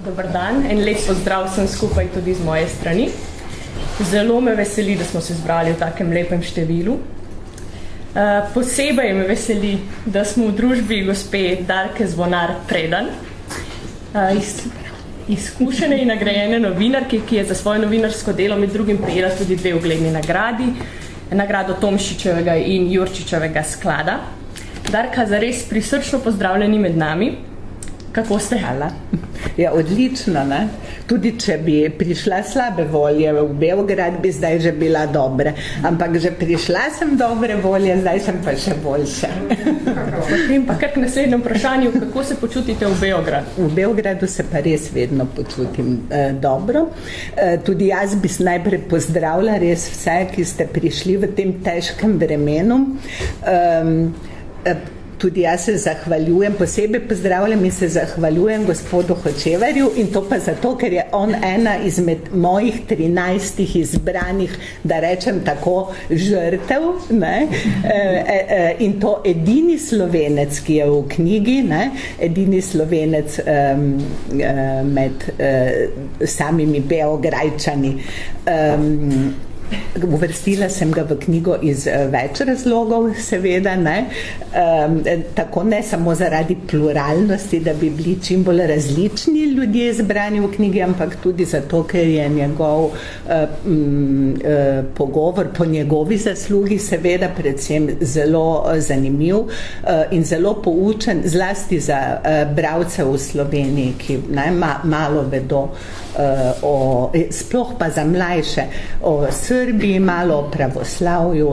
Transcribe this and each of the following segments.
Dobar dan, en lep pozdrav sem skupaj tudi z moje strani. Zelo me veseli, da smo se zbrali v takem lepem številu. Posebej me veseli, da smo v družbi gospe Darke Zvonar Predan, izkušene in nagrajene novinarke, ki je za svoje novinarsko delo med drugim prejela tudi 2 ugledni nagradi, nagrado Tomšičevega in Jurčičevega sklada. Darka, zares prisrčno pozdravljeni med nami. Kako ste? Hvala. Ja, odlično, ne? Tudi če bi prišla slabe volje v Beograd, bi zdaj že bila dobra. Ampak že prišla sem dobre volje, zdaj sem pa še boljša. Potem pa kar k naslednjem vprašanju, kako se počutite v Beogradu? V Beogradu se pa res vedno počutim dobro. Tudi jaz bi najprej pozdravila res vse, ki ste prišli v tem težkem vremenu. Tudi jaz se zahvaljujem, posebej pozdravljam in se zahvaljujem gospodu Hočevarju in to pa zato, ker je on ena izmed mojih 13 izbranih, da rečem tako, žrtev, ne? In to edini Slovenec, ki je v knjigi, ne? Edini Slovenec med samimi Beograjčani. Uvrstila sem ga v knjigo iz več razlogov, seveda, ne? Tako ne samo zaradi pluralnosti, da bi bili čim bolj različni ljudje zbrani v knjigi, ampak tudi zato, ker je njegov pogovor po njegovi zaslugi seveda predvsem zelo zanimiv in zelo poučen, zlasti za bralce v Sloveniji, ki malo vedo sploh pa za mlajše o Srbiji, malo o pravoslavju,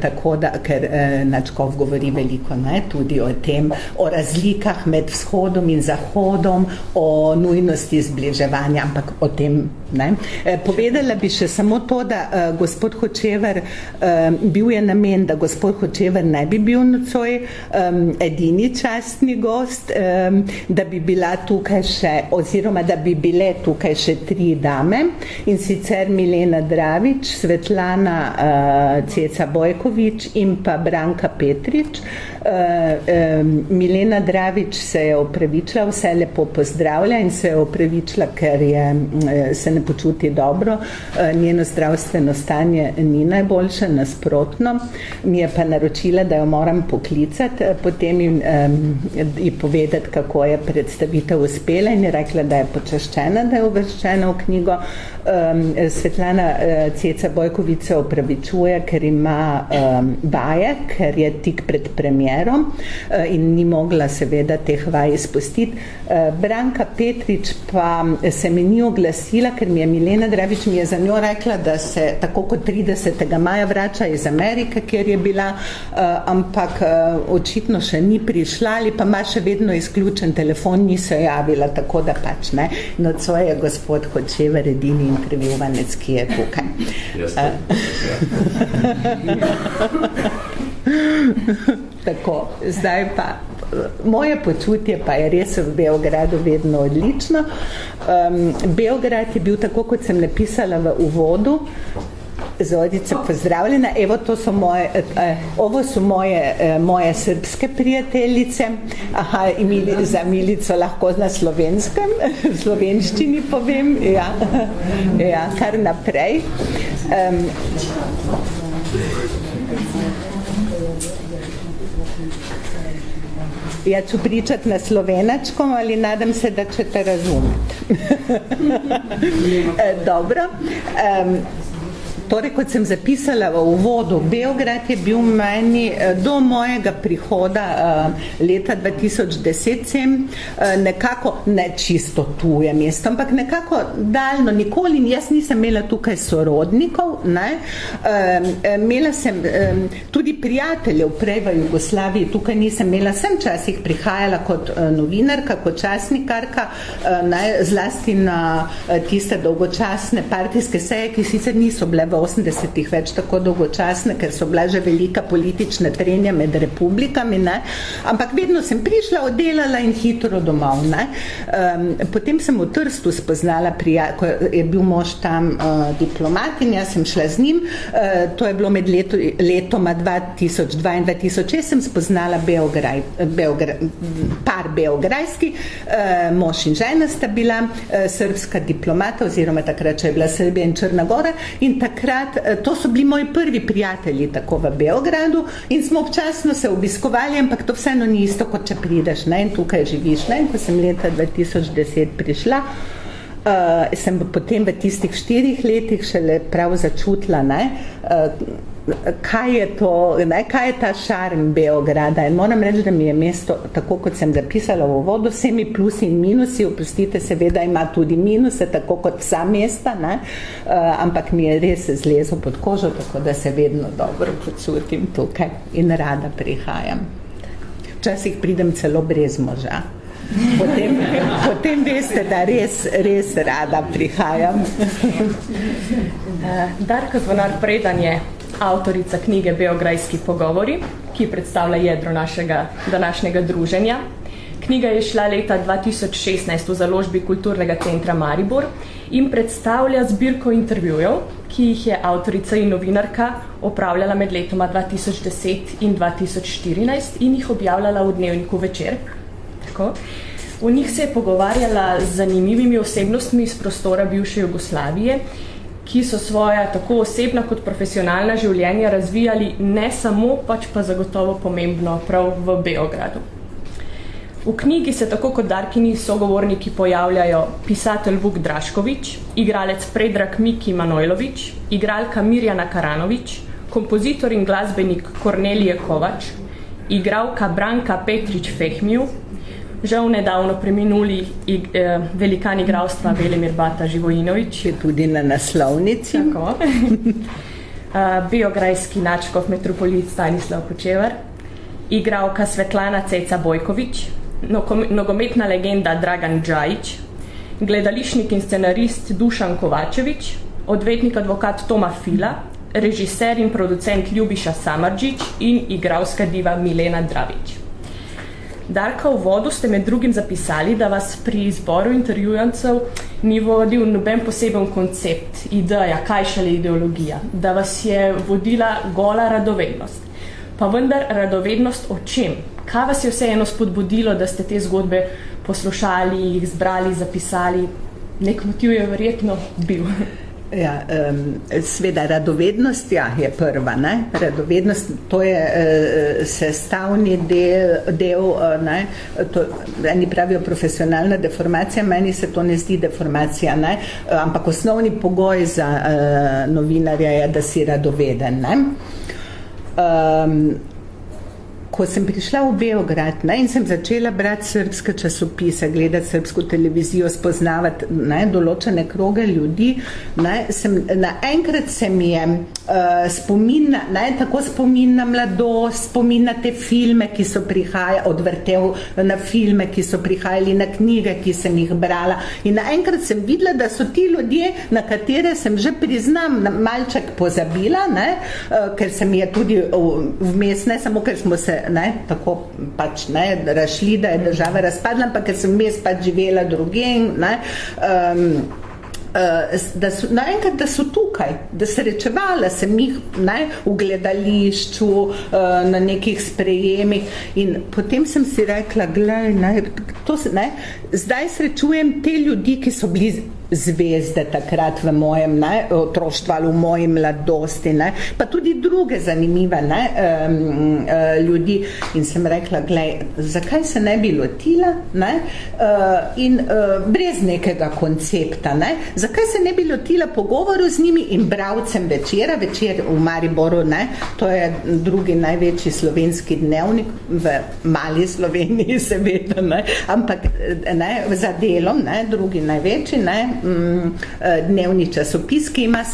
tako da, ker Načkov govori veliko, ne, tudi o tem, o razlikah med vzhodom in zahodom, o nujnosti zbliževanja, ampak o tem, ne. Povedala bi še samo to, da gospod Hočevar, bil je namen, da gospod Hočevar ne bi bil nocoj edini častni gost, da bi bila tukaj še, oziroma da bi bile tukaj še 3 dame, in sicer Milena Dravič, Svetlana Ceca Bojkovič in pa Branka Petrič. Milena Dravič se je opravičila, vse lepo pozdravlja in se je opravičila, ker se ne počuti dobro. Njeno zdravstveno stanje ni najboljše, nasprotno. Mi je pa naročila, da jo moram poklicati, potem ji povedati, kako je predstavitev uspela, in je rekla, da je počaščena, da je uvrščena v knjigo. Svetlana Ceca Bojkovič se opravičuje, ker ima vaje, ker je tik pred premierom in ni mogla seveda teh vaj izpustiti. Branka Petrič pa se mi ni oglasila, ker mi je Milena Dravič mi je za njo rekla, da se tako kot 30. maja vrača iz Amerike, kjer je bila, ampak očitno še ni prišla ali pa ima še vedno izključen telefon, ni se javila, tako da pač ne. Nocoj je gospod Hočevar edini intervjuvanec, ki je tukaj. Tako, zdaj pa moje počutje pa je res v Beogradu vedno odlično. Beograd je bil, tako kot sem napisala v uvodu, Zorica, pozdravljena. Evo, to so ovo su moje srpske prijateljice. Aha, za Milico lahko na slovenskem, v slovenščini povem. Ja, kar naprej. Ja ću pričati na slovenačkom, ali nadam se da ćete razumjeti. Dobro. Torej, kot sem zapisala v uvodu, Beograd je bil meni do mojega prihoda leta 2010 nekako ne čisto tuje mesto, ampak nekako daljno, nikoli, jaz nisem imela tukaj sorodnikov, ne, imela sem tudi prijateljev prej v Jugoslaviji, tukaj nisem imela, sem časih prihajala kot novinarka, kot časnikarka, zlasti na tiste dolgočasne partijske seje, ki sicer niso bile v v 80-ih več tako dolgočasne, ker so bila že velika politična trenja med republikami, ne? Ampak vedno sem prišla, oddelala in hitro domov. Ne? Potem sem v Trstu spoznala ko je bil mož tam diplomat in jaz sem šla z njim. To je bilo med letoma 2002 in 2006, sem spoznala par beograjski, mož in žena sta bila srbska diplomata, oziroma takrat, če je bila Srbija in Črna Gora, in takrat, to so bili moji prvi prijatelji tako v Beogradu in smo občasno se obiskovali, ampak to vseeno ni isto, kot če prideš, ne, in tukaj živiš, ne, in ko sem leta 2010 prišla, sem potem v tistih 4 letih šele prav začutila, ne, kaj je to, ne, kaj je ta šarm Beograda, in moram reči, da mi je mesto, tako kot sem zapisala v uvodu, vsemi plusi in minusi, oprostite, seveda ima tudi minuse, tako kot vsa mesta, ne, ampak mi je res zlezel pod kožo, tako da se vedno dobro počutim tukaj in rada prihajam. Včasih pridem celo brez moža. Potem veste, da res rada prihajam. Darka Zvonar Predan je avtorica knjige Beograjski pogovori, ki predstavlja jedro našega današnjega druženja. Knjiga je šla leta 2016 v založbi Kulturnega centra Maribor in predstavlja zbirko intervjujev, ki jih je avtorica in novinarka opravljala med letoma 2010 in 2014 in jih objavljala v dnevniku Večer. Tako. V njih se je pogovarjala z zanimivimi osebnostmi iz prostora bivše Jugoslavije, ki so svoja tako osebna kot profesionalna življenja razvijali ne samo, pač pa zagotovo pomembno prav v Beogradu. V knjigi se tako kot Darkini sogovorniki pojavljajo pisatelj Vuk Drašković, igralec Predrag Miki Manojlović, igralka Mirjana Karanović, kompozitor in glasbenik Kornelije Kovač, igralka Branka Petrić-Fehmiju, žal nedavno preminuli velikan igralstva Velimir Bata Živojinović. Je tudi na naslovnici. Tako. Beograjski nadškof metropolit Stanislav Kočevar, igralka Svetlana Ceca Bojković, nogometna legenda Dragan Džajić, gledališnik in scenarist Dušan Kovačević, odvetnik advokat Toma Fila, režiser in producent Ljubiša Samardžić in igralska diva Milena Dravić. Darka, v uvodu ste med drugim zapisali, da vas pri izboru intervjujancev ni vodil noben poseben koncept, ideja, kaj šele ideologija, da vas je vodila gola radovednost. Pa vendar radovednost o čem? Kaj vas je vseeno spodbudilo, da ste te zgodbe poslušali, jih zbrali, zapisali? Nek motiv je verjetno bil. Ja, sveda radovednost, ja, je prva, ne? Radovednost, to je sestavni del, ne? To, eni pravijo profesionalna deformacija, meni se to ne zdi deformacija, ne? Ampak osnovni pogoj za novinarja je, da si radoveden, ne? Ko sem prišla v Beograd, ne, in sem začela brati srbske časopise, gledati srbsko televizijo, spoznavati, ne, določene kroge ljudi, ne, naenkrat se mi je spomin na mladost, spomin na te filme, ki so prihajali, odvrtel na filme, ki so prihajali, na knjige, ki sem jih brala. In naenkrat sem videla, da so ti ljudje, na katere sem že priznam malček pozabila, ne, ker se mi je tudi vmes, ne samo ker smo se tako pač razšli, da je država razpadla, ampak ker sem vmes pač živela drugje, naenkrat, da so tukaj, da srečevala sem jih v gledališču, na nekih sprejemih, in potem sem si rekla, zdaj srečujem te ljudi, ki so bili zvezde takrat v mojem otroštvu ali v moji mladosti, pa tudi druge zanimive ljudi, in sem rekla, zakaj se ne bi lotila, in brez nekega koncepta, zakaj se ne bi lotila pogovoru z njimi in bralcem Večera, Večer v Mariboru, to je drugi največji slovenski dnevnik v mali Sloveniji, seveda, ampak za delom, drugi največji, dnevni časopis, ki ima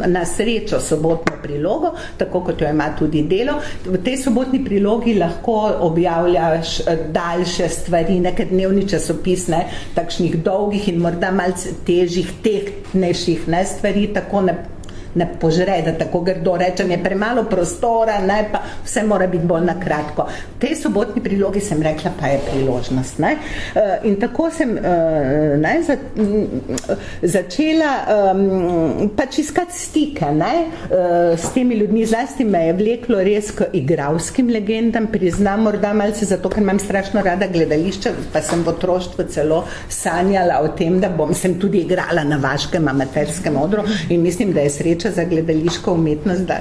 na srečo sobotno prilogo, tako kot jo ima tudi Delo. V tej sobotni prilogi lahko objavljaš daljše stvari, nekaj dnevni časopis, takšnih dolgih in morda malce težjih, tehtnejših stvari, tako ne požre, da tako grdo rečem, je premalo prostora, ne, pa vse mora biti bolj na kratko. V tej sobotni prilogi sem rekla, pa je priložnost. Ne. In tako sem začela pač iskati stike, ne, s temi ljudmi. Zlasti me je vleklo res k igralskim legendam, priznam morda malce zato, ker imam strašno rada gledališče, pa sem v otroštvu celo sanjala o tem, da sem tudi igrala na vaškem amaterskem odru in mislim, da je sreča za gledališko umetnost, da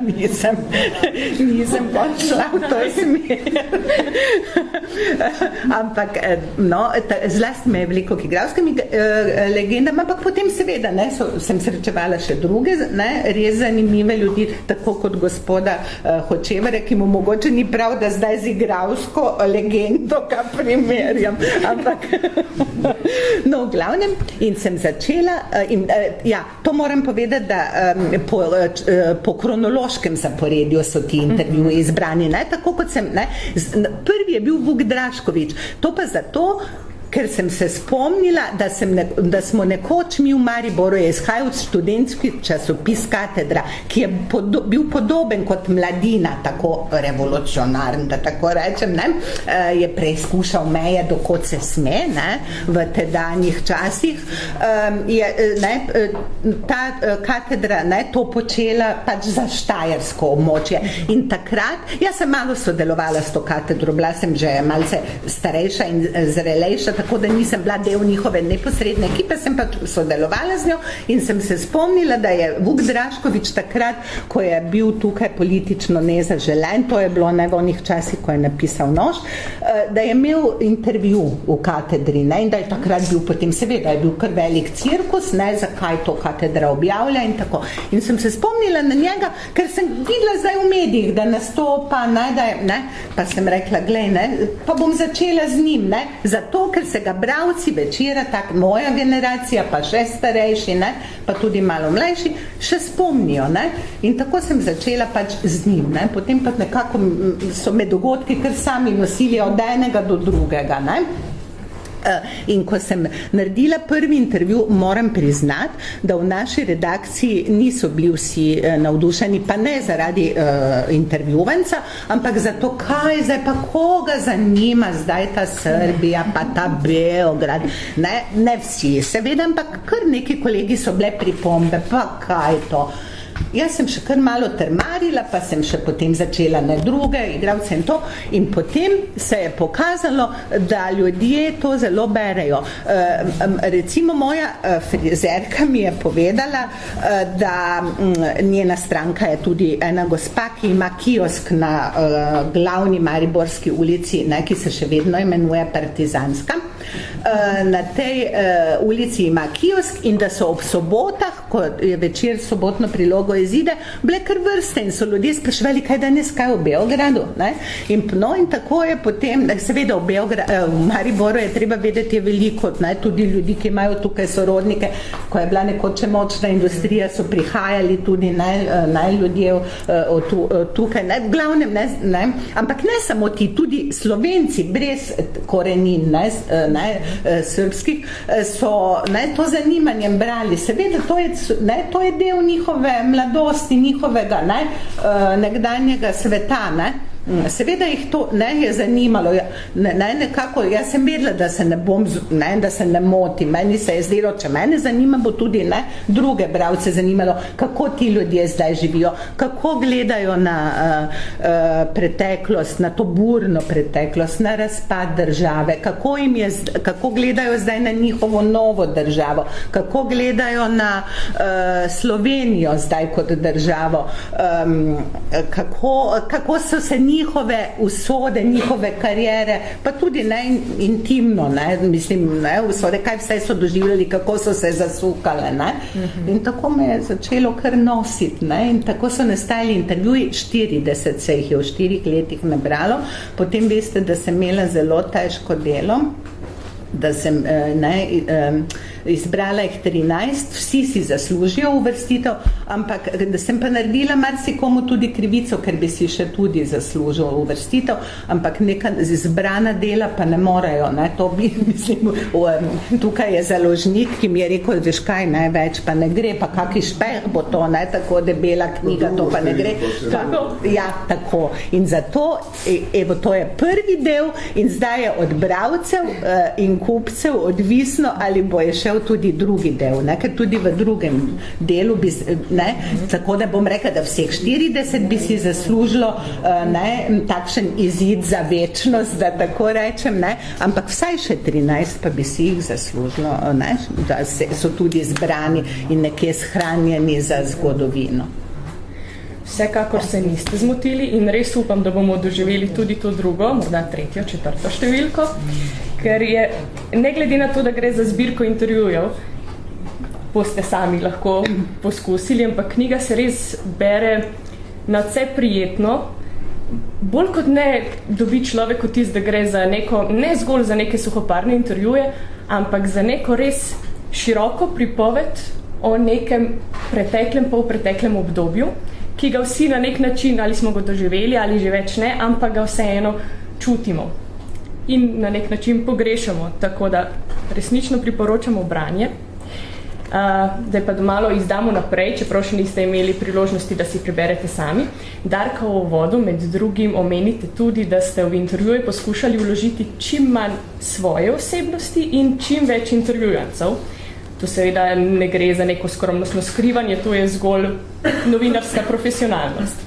nisem šla v to smer. Ampak, no, zlasti me je veliko k igralskim legendam, ampak potem seveda, ne, sem srečevala še druge, ne, res zanimive ljudi, tako kot gospoda Hočevarja, ki mu mogoče ni prav, da zdaj z igralsko legendo ga primerjam, ampak no, v glavnem, in sem začela to moram povedati, da po kronološkem zaporedju so ti intervjuji izbrani, ne, tako kot sem, ne, prvi je bil Vuk Draškovič, to pa zato, ker sem se spomnila, da smo nekoč mi v Mariboru je izhajal študentski časopis Katedra, ki je bil podoben kot Mladina, tako revolucionaren, da tako rečem, ne, je preizkušal meje, dokot se sme, ne, v tedanjih časih. Ta Katedra, ne, to počela pač za štajersko območje. In takrat, jaz sem malo sodelovala s to katedro, bila sem že malce starejša in zrelejša, tako da nisem bila del njihove neposredne ekipe, sem pa sodelovala z njo in sem se spomnila, da je Vuk Draškovič takrat, ko je bil tukaj politično nezaželen, to je bilo v onih časih, ko je napisal Nož, da je imel intervju v katedri, ne, in da je takrat bil potem, seveda je bil kar velik cirkus, ne, zakaj to katedra objavlja in tako. In sem se spomnila na njega, ker sem videla zdaj v medijih, da nastopa, ne, pa sem rekla, glej, ne, pa bom začela z njim, ne, zato, ker se ga bralci Večera, tak moja generacija, pa še starejši, ne, pa tudi malo mlajši, še spomnijo, ne, in tako sem začela pač z njim, ne, potem pa nekako so me dogodki kar sami nosili od enega do drugega, ne. In ko sem naredila prvi intervju, moram priznati, da v naši redakciji niso bili vsi navdušeni, pa ne zaradi intervjuvanca, ampak zato, kaj zdaj, pa koga zanima zdaj ta Srbija, pa ta Beograd, ne vsi, seveda, ampak kar neki kolegi so bile pripombe, pa kaj to. Jaz sem še kar malo trmarila, pa sem še potem začela na druge igralce in to, in potem se je pokazalo, da ljudje to zelo berejo. Recimo moja frizerka mi je povedala, da njena stranka je tudi ena gospa, ki ima kiosk na glavni Mariborski ulici, ne, ki se še vedno imenuje Partizanska. Na tej ulici ima kiosk in da so ob sobotah, ko je Večer sobotno prilogo izide, bile kar vrste in so ljudje spraševali, kaj danes, kaj v Beogradu, ne? In tako je potem, seveda v Mariboru je treba vedeti, je veliko, ne? Tudi ljudi, ki imajo tukaj sorodnike, ko je bila nekoče močna industrija, so prihajali tudi ljudje tukaj, ne? V glavnem, ne? Ampak ne samo ti, tudi Slovenci brez korenin, ne, srbskih, so to zanimanjem brali. Seveda, to je del njihove mladosti, njihovega nekdanjega sveta, ne. Seveda jih to je zanimalo, nekako, jaz sem vedela, da se ne bom, da se ne motim, meni se je zdelo, če mene zanima, bo tudi druge bralce zanimalo, kako ti ljudje zdaj živijo, kako gledajo na preteklost, na to burno preteklost, na razpad države, kako gledajo zdaj na njihovo novo državo, kako gledajo na Slovenijo zdaj kot državo, kako so se njihove usode, njihove karijere, pa tudi intimno, mislim, usode, kaj vse so doživljali, kako so se zasukale, in tako me je začelo kar nositi, in tako so nastajali intervjuji, 40 se jih je v 4 letih nabralo, potem veste, da sem imela zelo težko delo, da sem, izbrala jih 13, vsi si zaslužijo uvrstitev, ampak da sem pa naredila marsikomu tudi krivico, ker bi si še tudi zaslužil uvrstitev, ampak neka izbrana dela pa ne morejo, ne, to bi, mislim, tukaj je založnik, ki mi je rekel, veš kaj, največ pa ne gre, pa kaki špeh bo to, ne, tako debela knjiga, to pa ne gre. Ja, tako. In zato, evo, to je prvi del in zdaj je od bralcev in kupcev odvisno, ali bo je šel tudi drugi del, ne? Ker tudi v drugem delu bi, ne? Tako da bom rekla, da vseh 40 bi si zaslužilo takšen izid za večnost, da tako rečem, ne? Ampak vsaj še 13 pa bi si jih zaslužilo, ne? Da so tudi zbrani in nekje shranjeni za zgodovino. Vsekakor se niste zmotili in res upam, da bomo doživeli tudi to drugo, morda tretjo, četrto številko, ker je, ne glede na to, da gre za zbirko intervjujev, boste sami lahko poskusili, ampak knjiga se res bere nadvse prijetno, bolj kot ne dobi človek vtis, da gre za neko, ne zgolj za neke suhoparne intervjuje, ampak za neko res široko pripoved o nekem preteklem, polpreteklem obdobju, ki ga vsi na nek način, ali smo ga doživeli, ali že več ne, ampak ga vseeno čutimo in na nek način pogrešamo, tako da resnično priporočamo branje. Da pa malo izdamo naprej, čeprav še niste imeli priložnosti, da si preberete sami. Darka v uvodu med drugim omenite tudi, da ste v intervjuje poskušali vložiti čim manj svoje osebnosti in čim več intervjujancev. To seveda ne gre za neko skromnostno skrivanje, to je zgolj novinarska profesionalnost.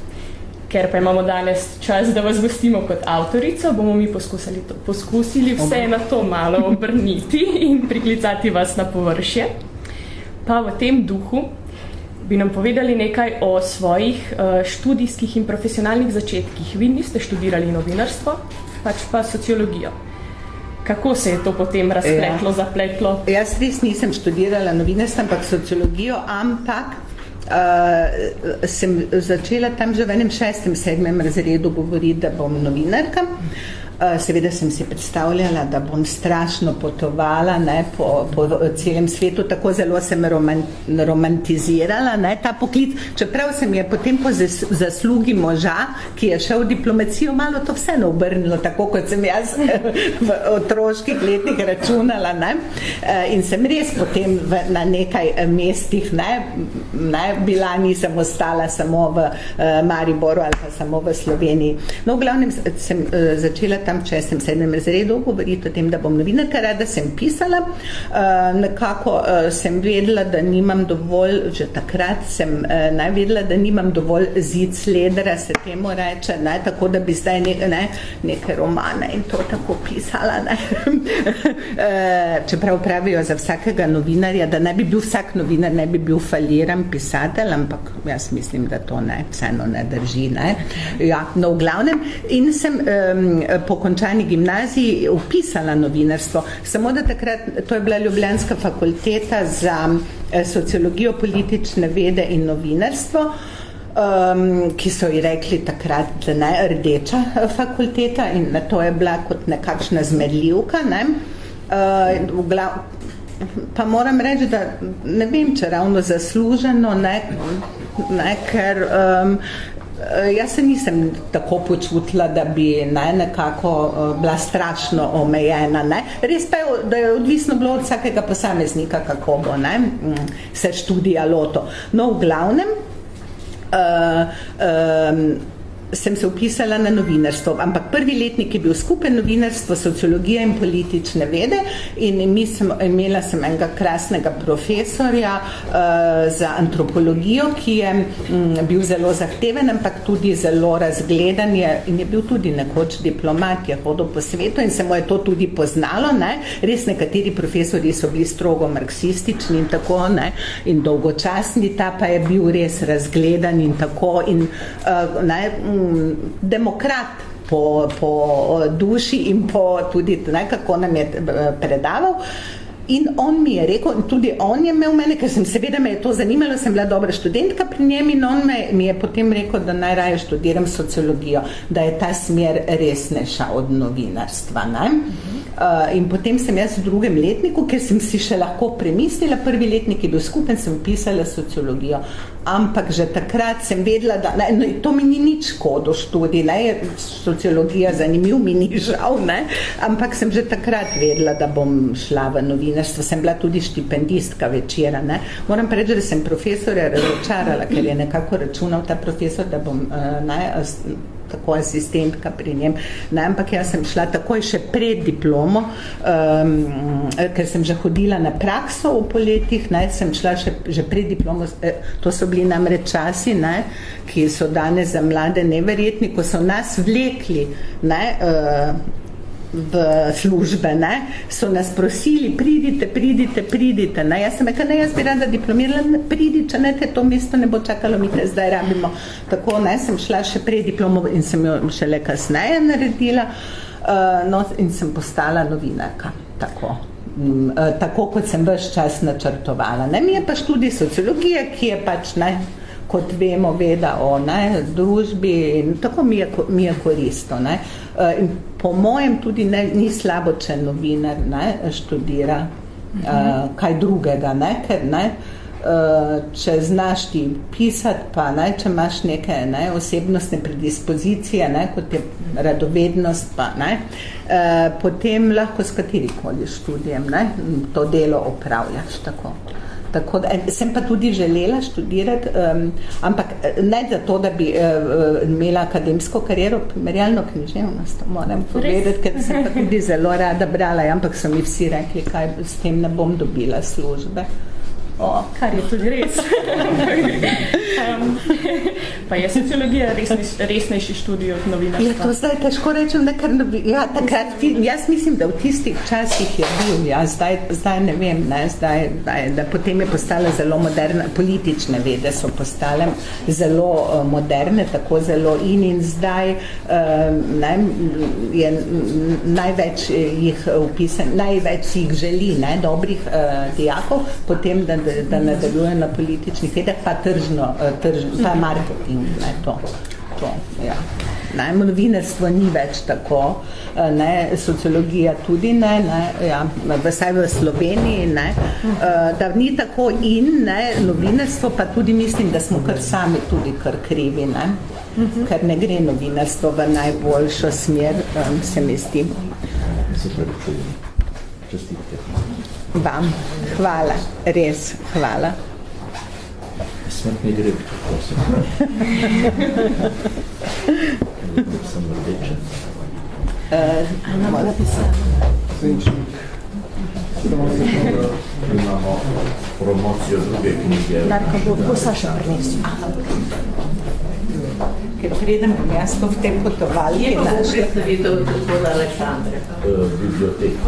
Ker pa imamo danes čas, da vas gostimo kot avtorico, bomo mi poskusili vse na to malo obrniti in priklicati vas na površje. Pa v tem duhu bi nam povedali nekaj o svojih študijskih in profesionalnih začetkih. Vi niste študirali novinarstvo, pač pa sociologijo. Kako se je to potem razpletlo, zapletlo? Jaz res nisem študirala novinarstvo, ampak sociologijo, ampak sem začela tam že v enem 6., 7. razredu govoriti, da bom novinarka. Seveda sem si predstavljala, da bom strašno potovala, ne, po celem svetu, tako zelo sem romantizirala, ne, ta poklic, čeprav sem je potem po zaslugi moža, ki je šel v diplomacijo, malo to vseeno obrnilo, tako kot sem jaz v otroških letih računala, ne, in sem res potem na nekaj mestih, ne, bila, nisem ostala samo v Mariboru ali pa samo v Sloveniji. No, v glavnem sem začela tam v 6., 7. razredu govoriti o tem, da bom novinarka, rada sem pisala. Nekako sem vedela, da nimam dovolj, že takrat sem vedela, da nimam dovolj zicledra, se temu reče, ne, tako da bi zdaj neke romane in to tako pisala. Ne. Čeprav pravijo za vsakega novinarja, da ne bi bil vsak novinar, ne bi bil faliran pisatelj, ampak jaz mislim, da to ne, vseeno ne drži. Ne. Ja, no, v glavnem. In sem po končani gimnaziji upisala novinarstvo. Samo da takrat, to je bila Ljubljanska fakulteta za sociologijo, politične vede in novinarstvo, ki so ji rekli takrat, da ne, rdeča fakulteta, in to je bila kot nekakšna zmerljivka, ne. Pa moram reči, da ne vem, če ravno zasluženo, ne, ker jaz se nisem tako počutila, da bi nekako bila strašno omejena. Ne. Res pa je, da je odvisno bilo od vsakega posameznika, kako bo se študija loto. No, v glavnem sem se upisala na novinarstvo, ampak prvi letnik je bil skupaj novinarstvo, sociologija in politične vede in imela sem enega krasnega profesorja za antropologijo, ki je bil zelo zahteven, ampak tudi zelo razgledan in je bil tudi nekoč diplomat, je hodil po svetu in se mu je to tudi poznalo, ne. Res nekateri profesori so bili strogo marksistični in tako, ne, in dolgočasni, ta pa je bil res razgledan in tako in demokrat po duši in po tudi, kako nam je predaval. In on mi je rekel, tudi on je imel mene, ker seveda me je to zanimalo, sem bila dobra študentka pri njem in on mi je potem rekel, da najraje študiram sociologijo, da je ta smer resnejša od novinarstva. Ne? In potem sem jaz v drugem letniku, ker sem si še lahko premislila, prvi letnik je bil skupen, sem pisala sociologijo. Ampak že takrat sem vedela, da to mi ni nič škodo študij, sociologija zanimiv mi ni žal, ampak sem že takrat vedela, da bom šla v novinarstvo. Sem bila tudi štipendistka Večera. Moram pa reči, da sem profesorja razočarala, ker je nekako računal ta profesor, da bom tako asistentka pri njem. Ampak jaz sem šla takoj še pred diplomo, ker sem že hodila na prakso v poletjih, sem šla že pred diplomo, to so bili namreč časi, ki so danes za mlade neverjetni, ko so nas vlekli v službe, so nas prosili, pridite. Jaz sem rekla, jaz bi rada diplomirala, pridi, če ne, te to mesto ne bo čakalo, mi te zdaj rabimo. Tako, sem šla še pred diplomo in sem jo šele kasneje naredila, in sem postala novinarka. Tako kot sem ves čas načrtovala. Mi je pa študij sociologije, ki je pač, kot vemo, veda o družbi in tako mi je koristno. In po mojem tudi ni slabo, če novinar študira kaj drugega, ker če znaš ti pisati, pa če imaš neke osebnostne predispozicije, kot je radovednost, pa potem lahko s katerikoli študijem to delo opravljaš tako. Tako da, sem pa tudi želela študirati, ampak ne zato, da bi imela akademsko kariero, primerjalno književnost, moram povedati, ker sem pa tudi zelo rada brala, ampak so mi vsi rekli, kaj s tem ne bom dobila službe. Kar je tudi res. Pa je sociologija resnejši študij od novinarstva? To zdaj težko rečem, jaz mislim, da v tistih časih je bil, zdaj ne vem, da potem je postala zelo moderna, politične vede so postale zelo moderne, tako zelo in zdaj je največ jih upisan, največ jih želi, dobrih dijakov, potem, da nadaljuje na političnih vedah, pa tržno, pa marketing, ja. Novinarstvo ni več tako, sociologija tudi vsaj v Sloveniji, da ni tako in novinarstvo, pa tudi mislim, da smo kar sami tudi kar krivi, ker ne gre novinarstvo v najboljšo smer, se mi zdi. Vam, hvala, res, hvala. Smrtni greb, prosim. Sem rdečen. Mora pisati. Svenčnik. Imamo promocijo druge knjige. Darko, bo Saša prinesel. Ker pridem jaz v te potovalke. Je pa bo predstavitev gospoda Aleksandre. Biblioteka.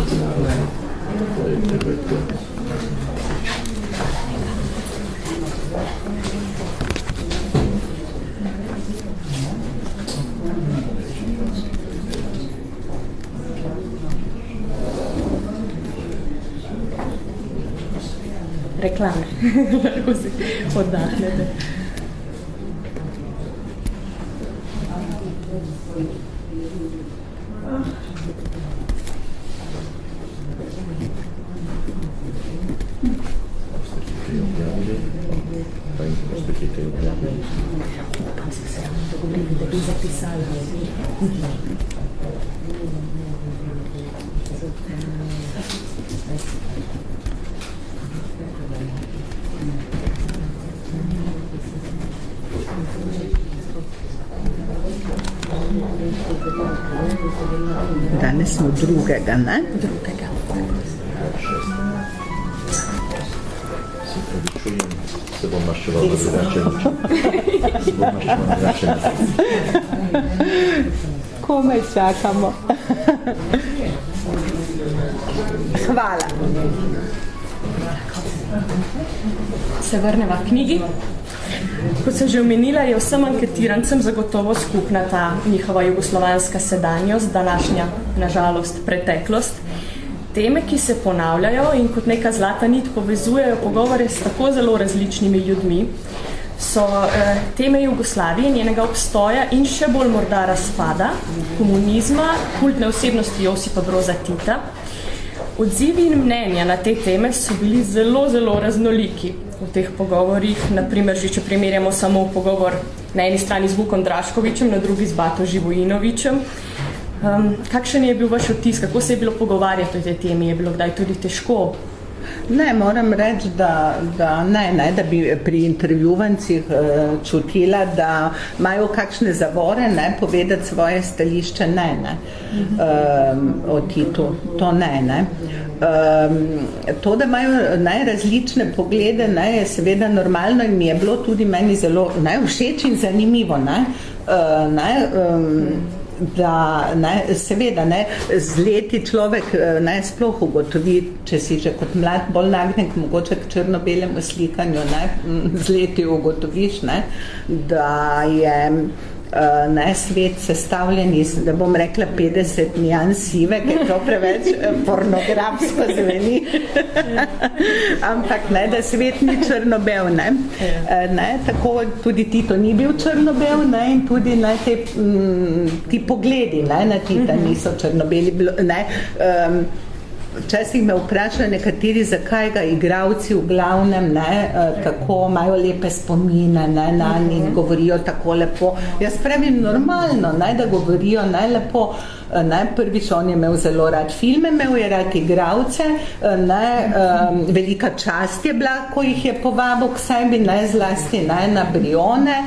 Reklame. Lahko si oddahnete. Upam se ravno dogovorili, da bi zapisali. Danes smo drugega, ne? Drugega. Se pravičujem, se bom maščeval na drugače način. Se bom maščeval na drugače način. Komaj čakamo. Hvala. Se vrneva k knjigi. Kot sem že omenila, je vsem anketirancem zagotovo skupna ta njihova jugoslovanska sedanjost, današnja, nažalost, preteklost. teme, ki se ponavljajo in kot neka zlata nit povezujejo pogovore s tako zelo različnimi ljudmi, so teme Jugoslavije, njenega obstoja in še bolj morda razpada, komunizma, kultne osebnosti Josipa Broza Tita. Odzivi in mnenja na te teme so bili zelo, zelo raznoliki v teh pogovorih. Naprimer, že če primerjamo samo pogovor na eni strani z Vukom Draškovičem, na drugi z Bato Živojinovičem. Kakšen je bil vaš vtis? Kako se je bilo pogovarjati o tej temi? Je bilo kdaj tudi težko? Ne, moram reči, da bi pri intervjuvancih čutila, da imajo kakšne zavore, povedati svoje stališče, o Titu, to ne. To, da imajo različne poglede, je seveda normalno in mi je bilo tudi meni zelo všeč in zanimivo, da seveda z leti človek sploh ugotovi, če si že kot mlad bolj nagnjen mogoče k črno-belemu slikanju, z leti ugotoviš, da je svet sestavljen iz, da bom rekla 50 nijans sive, ker to preveč pornografsko zveni. Ampak da svet ni črno-bel. Tako tudi Tito ni bil črno-bel in tudi ti pogledi na Tita niso črno-beli. Včasih me vprašajo nekateri, zakaj ga igralci v glavnem tako imajo lepe spomine in govorijo tako lepo. Jaz pravim normalno, da govorijo lepo. Prvič, on je imel zelo rad filme, imel je rad igralce, velika čast je bila, ko jih je povabil k sebi, zlasti na Brione,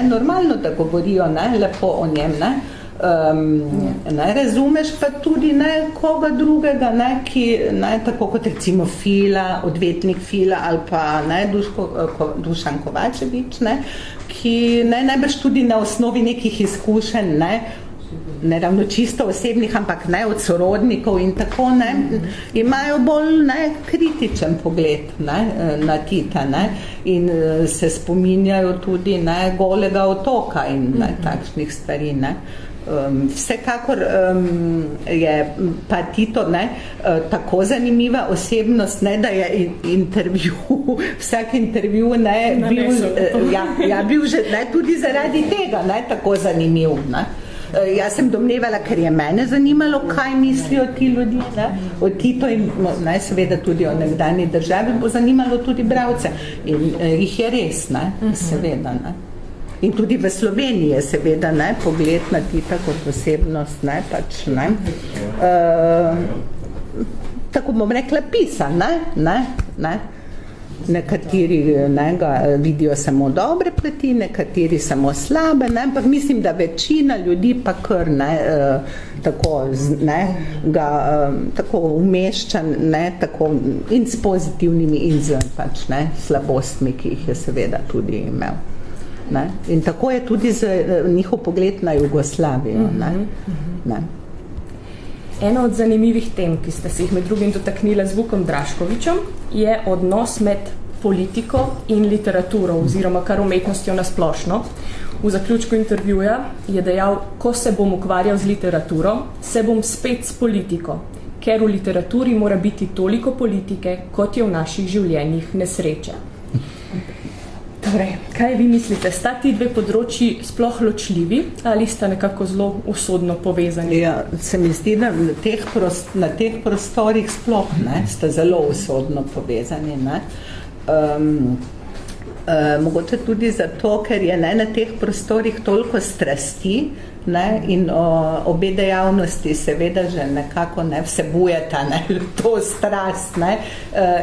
normalno, da govorijo lepo o njem, razumeš pa tudi koga drugega, ki tako kot recimo Fila, odvetnik Fila ali pa Dušan Kovačevič, ki najbrž tudi na osnovi nekih izkušenj, ne ravno čisto osebnih, ampak od sorodnikov in tako, imajo bolj kritičen pogled na Tita in se spominjajo tudi Golega otoka in takšnih stvari. Vsekakor je pa Tito tako zanimiva osebnost, da je vsak intervju bil že tudi zaradi tega tako zanimiv. Jaz sem domnevala, ker je mene zanimalo, kaj mislijo ti ljudje o Tito in seveda tudi o nekdanji državi, bo zanimalo tudi bralce. In jih je res, seveda. In tudi v Sloveniji je seveda pogled na Tita kot osebnost, tako bom rekla, pisan, Nekateri ga vidijo samo dobre plati, nekateri samo slabe, ampak mislim, da večina ljudi pa kar tako umešča tako in s pozitivnimi in z slabostmi, ki jih je seveda tudi imel. In tako je tudi njihov pogled na Jugoslavijo. Ena od zanimivih tem, ki ste se jih med drugim dotaknila z Vukom Draškovičem, je odnos med politiko in literaturo oziroma kar umetnostjo na splošno. V zaključku intervjuja je dejal: ko se bom ukvarjal z literaturo, se bom spet s politiko, ker v literaturi mora biti toliko politike, kot je v naših življenjih nesreča. Torej, kaj vi mislite, sta ti dve področji sploh ločljivi ali sta nekako zelo usodno povezani? Ja, se mi zdi, da na teh prostorih sploh sta zelo usodno povezani. Mogoče tudi zato, ker je na teh prostorih toliko strasti in obe dejavnosti seveda že nekako vsebujeta to strast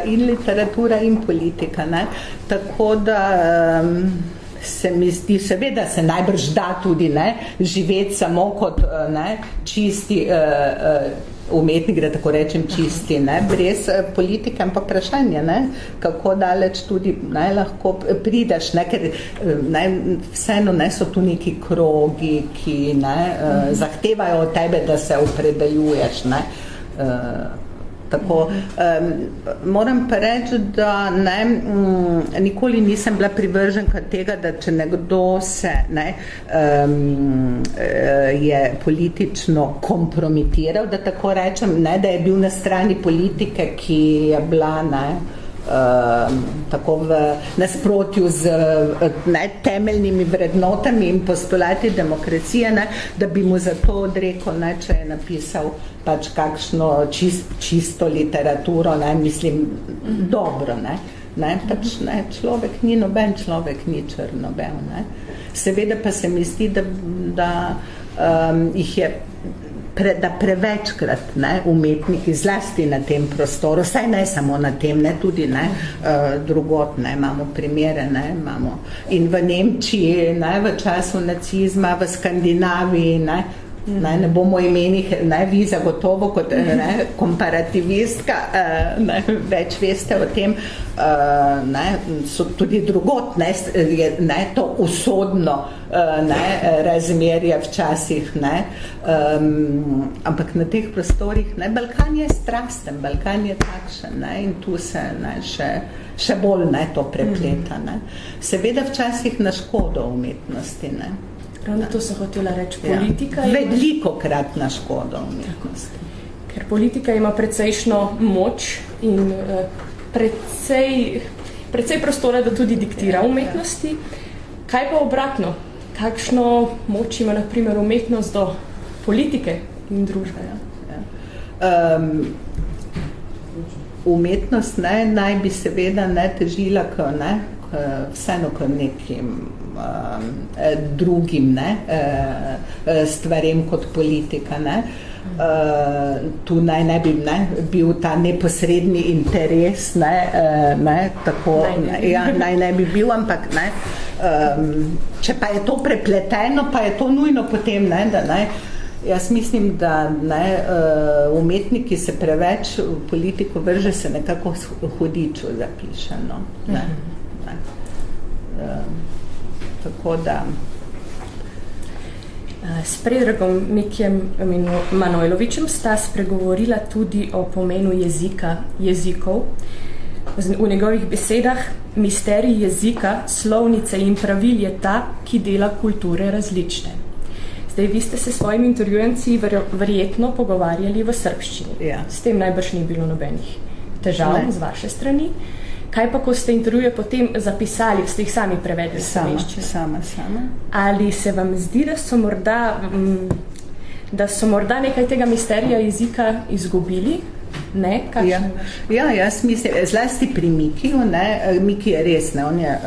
in literatura in politika. Tako da se mi zdi, seveda se najbrž da tudi živeti samo kot čisti umetnik, da tako rečem čisti, brez politike, ampak vprašanje, kako daleč tudi lahko prideš, ker vseeno so tu neki krogi, ki zahtevajo od tebe, da se opredeljuješ. Tako, moram pa reči, da nikoli nisem bila privrženka tega, da če nekdo se je politično kompromitiral, da tako rečem, da je bil na strani politike, ki je bila tako v nasprotju z temeljnimi vrednotami in postulati demokracije, da bi mu za to odrekel, če je napisal pač kakšno čisto literaturo, mislim, dobro, pač človek ni noben, človek ni črno-bel. Seveda pa se mi zdi, da jih je da prevečkrat umetniki zlasti na tem prostoru, saj ne samo na tem, tudi drugot, imamo primere, imamo in v Nemčiji, v času nacizma, v Skandinaviji, ne bomo imenih, vi zagotovo kot komparativistka, več veste o tem, so tudi drugot, to usodno razmerje včasih, ampak na teh prostorih, Balkan je strasten, Balkan je takšen, in tu se še bolj to prepleta. Seveda včasih na škodo umetnosti, Ravno to sem hotela reči. Politika je velikokrat na škodo umetnosti. Ker politika ima precejšno moč in precej prostora, da tudi diktira umetnosti. Kaj pa obratno? Kakšno moč ima, na primer, umetnost do politike in družbe? Umetnost naj bi seveda težila vseeno k nekim drugim stvarem kot politika. Tu naj bi bil ta neposredni interes, tako, naj ne bi bil, ampak če pa je to prepleteno, pa je to nujno potem, jaz mislim, da umetniki se preveč v politiko vrže, se nekako hudiču zapiše. Tako da S Predragom Mikijem Manojlovićem sta spregovorila tudi o pomenu jezikov. V njegovih besedah, misterij jezika, slovnice in pravil je ta, ki dela kulture različne. Zdaj, vi ste se s svojimi intervjujenci verjetno pogovarjali v srbščini. Ja. S tem najbrž ni bilo nobenih težav z vaše strani. Kaj pa, ko ste intervjuje potem zapisali, ste jih sami prevedli v slovenščino? Sama. Ali se vam zdi, da so morda nekaj tega misterija jezika izgubili? Jaz mislim, zlasti pri Mikiju, Miki je res, on je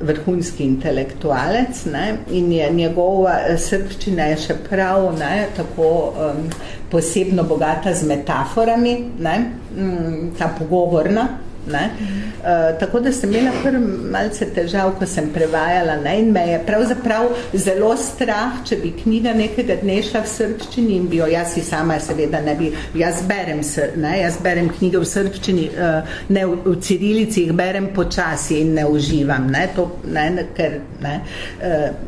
vrhunski intelektualec, in je njegova srbščina je še prav, tako posebno bogata z metaforami, ta pogovorna, tako da sem imela malce težav, ko sem prevajala, in me je pravzaprav zelo strah, če bi knjiga nekega dne šla v srbščini in bi jo jaz si sama seveda ne bi, jaz berem knjige v srbščini, ne v cirilici, jih berem počasi in ne uživam, ker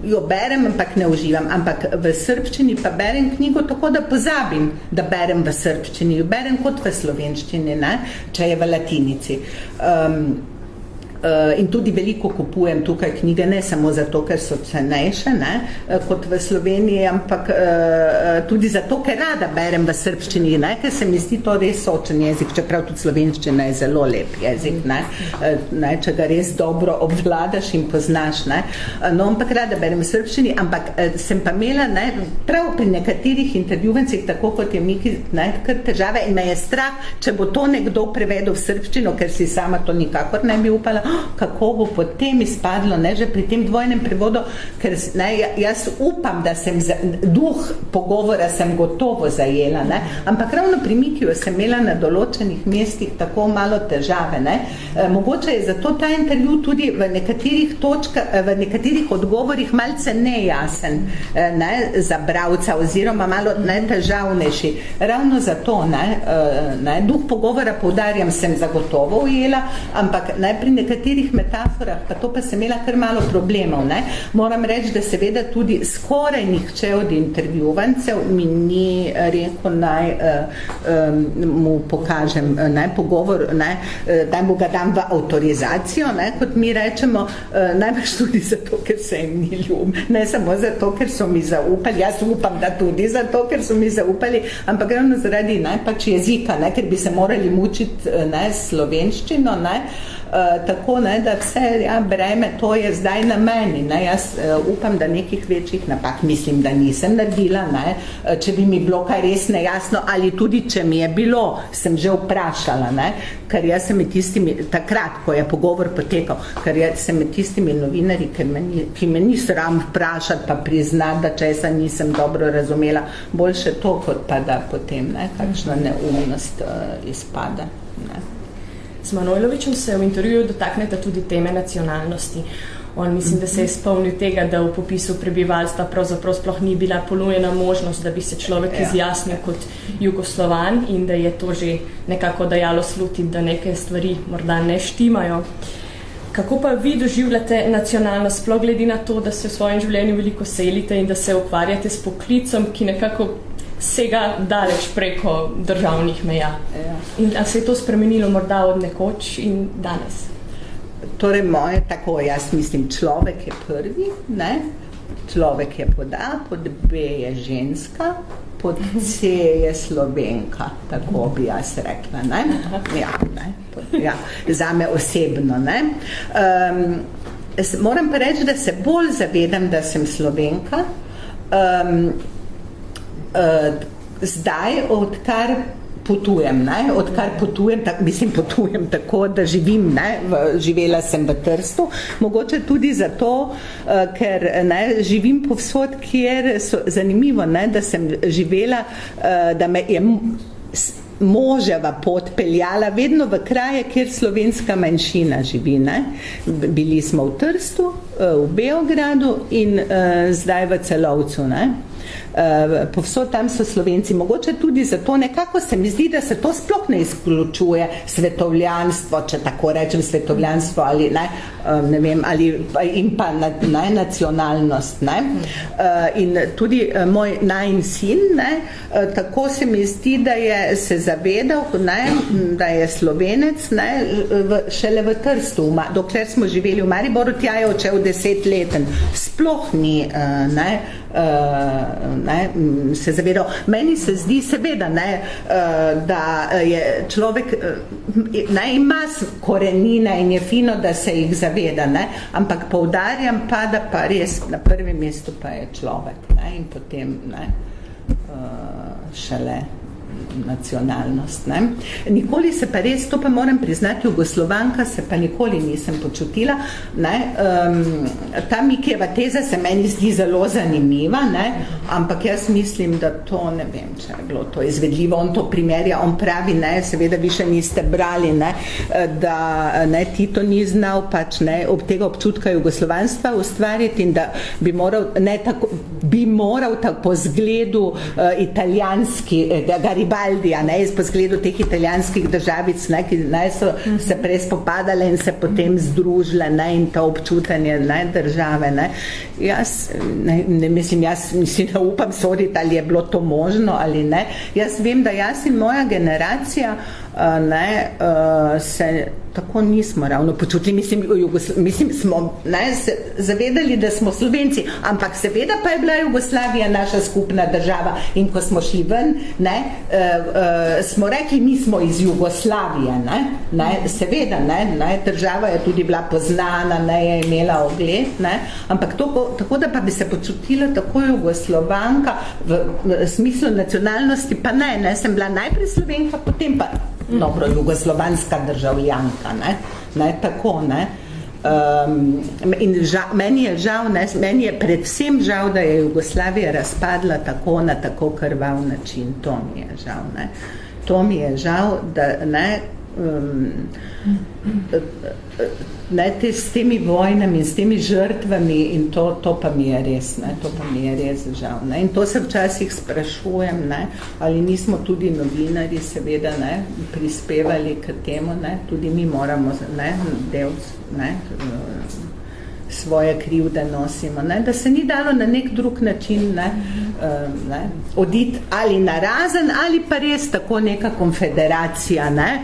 jo berem, ampak ne uživam, ampak v srbščini pa berem knjigo tako, da pozabim, da berem v srbščini, jo berem kot v slovenščini, če je v latinici. In tudi veliko kupujem tukaj knjige, ne samo zato, ker so cenejše, kot v Sloveniji, ampak tudi zato, ker rada berem v srbščini, ker se mi zdi to res sočen jezik, čeprav tudi slovenščina je zelo lep jezik, če ga res dobro obvladaš in poznaš. Ampak rada berem v srbščini, ampak sem pa imela prav pri nekaterih intervjuvencih, tako kot je Miki, kar težave in me je strah, če bo to nekdo prevedel v srbščino, ker si sama to nikakor ne bi upala, kako bo potem izpadlo, že pri tem dvojnem prevodu, ker jaz upam, da sem duh pogovora sem gotovo zajela, ampak ravno pri Mikiju sem imela na določenih mestih tako malo težave. Mogoče je zato ta intervju tudi v nekaterih točkah, v nekaterih odgovorih malce nejasen za bralca oziroma malo težavnejši. Ravno zato, duh pogovora, poudarjam, sem zagotovo ujela, ampak pri nekaterih nekaterih metaforah, pa to pa sem imela kar malo problemov, ne. Moram reči, da seveda tudi skoraj nihče od intervjuvancev mi ni rekel, naj mu pokažem, naj pogovor, naj mu ga dam v avtorizacijo, ne, kot mi rečemo, najbrž tudi zato, ker se jim ni ljub, ne samo zato, ker so mi zaupali, jaz upam, da tudi zato, ker so mi zaupali, ampak ravno zaradi pač jezika, ne, ker bi se morali mučiti slovenščino, ne, tako, ne, da vse breme, to je zdaj na meni, ne, jaz upam, da nekih večjih napak, mislim, da nisem naredila, ne, če bi mi bilo kaj res nejasno, ali tudi, če mi je bilo, sem že vprašala, ne, ker jaz sem med tistimi, takrat, ko je pogovor potekal, ker jaz sem med tistimi novinarji, ki me ni sram vprašati, pa priznati, da česa nisem dobro razumela, boljše to, kot pa da potem, ne, kakšna neumnost izpada, ne. Z Manojlovićem se v intervjuju dotaknete tudi teme nacionalnosti. On mislim, da se je spomnil tega, da v popisu prebivalstva pravzaprav sploh ni bila ponujena možnost, da bi se človek izjasnil kot Jugoslovan in da je to že nekako dajalo slutiti, da neke stvari morda ne štimajo. Kako pa vi doživljate nacionalnost, sploh glede na to, da se v svojem življenju veliko selite in da se ukvarjate s poklicom, ki nekako sega daleč preko državnih meja? In a se je to spremenilo morda od nekoč in danes? Torej moje tako, jaz mislim, človek je prvi, ne? Človek je pod A, pod B je ženska, pod C je Slovenka, tako bi jaz rekla, ne? Ja, ne? Ja, zame osebno, ne? Moram pa reči, da se bolj zavedam, da sem Slovenka, zdaj, odkar potujem, ne, potujem tako, da živim, ne, živela sem v Trstu, mogoče tudi zato, ker, ne, živim povsod, kjer so zanimivo, ne, da sem živela, da me je moževa pot peljala vedno v kraje, kjer slovenska manjšina živi, ne. Bili smo v Trstu, v Beogradu in zdaj v Celovcu, ne. Povsod tam so Slovenci, mogoče tudi zato nekako se mi zdi, da se to sploh ne izključuje svetovljanstvo, če tako rečem svetovljanstvo ali ne vem, ali in pa nacionalnost, ne. In tudi moj najin sin, ne, tako se mi zdi, da je se zavedal, ne, da je Slovenec, ne, šele v Trstu, dokler smo živeli v Mariboru, tja je odšel 10-leten, sploh ni, ne, se zavedal. Meni se zdi seveda, ne, da je človek, ne, ima korenine in je fino, da se jih zaveda, ne, ampak poudarjam pa, da pa res na prvem mestu pa je človek, ne, in potem, ne, šele nacionalnost, ne. Nikoli se pa res, to pa moram priznati, Jugoslovanka se pa nikoli nisem počutila, ne. Ta Mikijeva teza se meni zdi zelo zanimiva, ne, ampak jaz mislim, da to, ne vem, če je bilo to izvedljivo, on to primerja, on pravi, ne, seveda vi še niste brali, ne, da, ne, Tito ni znal pač, ne, ob tega občutka jugoslovanstva ustvariti in da bi moral, ne, tako, bi moral tako po zgledu italijanski, Garibaldija, ne, po zgledu teh italijanskih državic, ne, ki ne, so se prej spopadale in se potem združile, ne, in to občutanje, ne, države, ne. Jaz, ne mislim, jaz si ne upam soditi, ali je bilo to možno ali ne. Jaz vem, da jaz in moja generacija, ne, se tako nismo ravno počutili, mislim smo, ne, se zavedali, da smo Slovenci, ampak seveda pa je bila Jugoslavija naša skupna država in ko smo šli ven, ne, smo rekli, mi smo iz Jugoslavije, ne, seveda, ne, država je tudi bila poznana, ne, je imela ogled, ne, ampak tako da pa bi se počutila tako Jugoslovanka v smislu nacionalnosti, pa ne, sem bila najprej Slovenka, potem pa dobro, jugoslovanska državljanka, ne, tako, ne. In meni je žal, ne, meni je predvsem žal, da je Jugoslavija razpadla tako na tako krvav način, to mi je žal, ne. To mi je žal, da, ne, s temi vojnami in s temi žrtvami in to pa mi je res, ne, to pa mi je res žal, ne. In to se včasih sprašujem, ne, ali nismo tudi novinarji seveda, ne, prispevali k temu, ne, tudi mi moramo, ne, del, ne, svoje krivde nosimo, ne, da se ni dalo na nek drug način, ne, oditi ali narazen, ali pa res tako neka konfederacija, ne,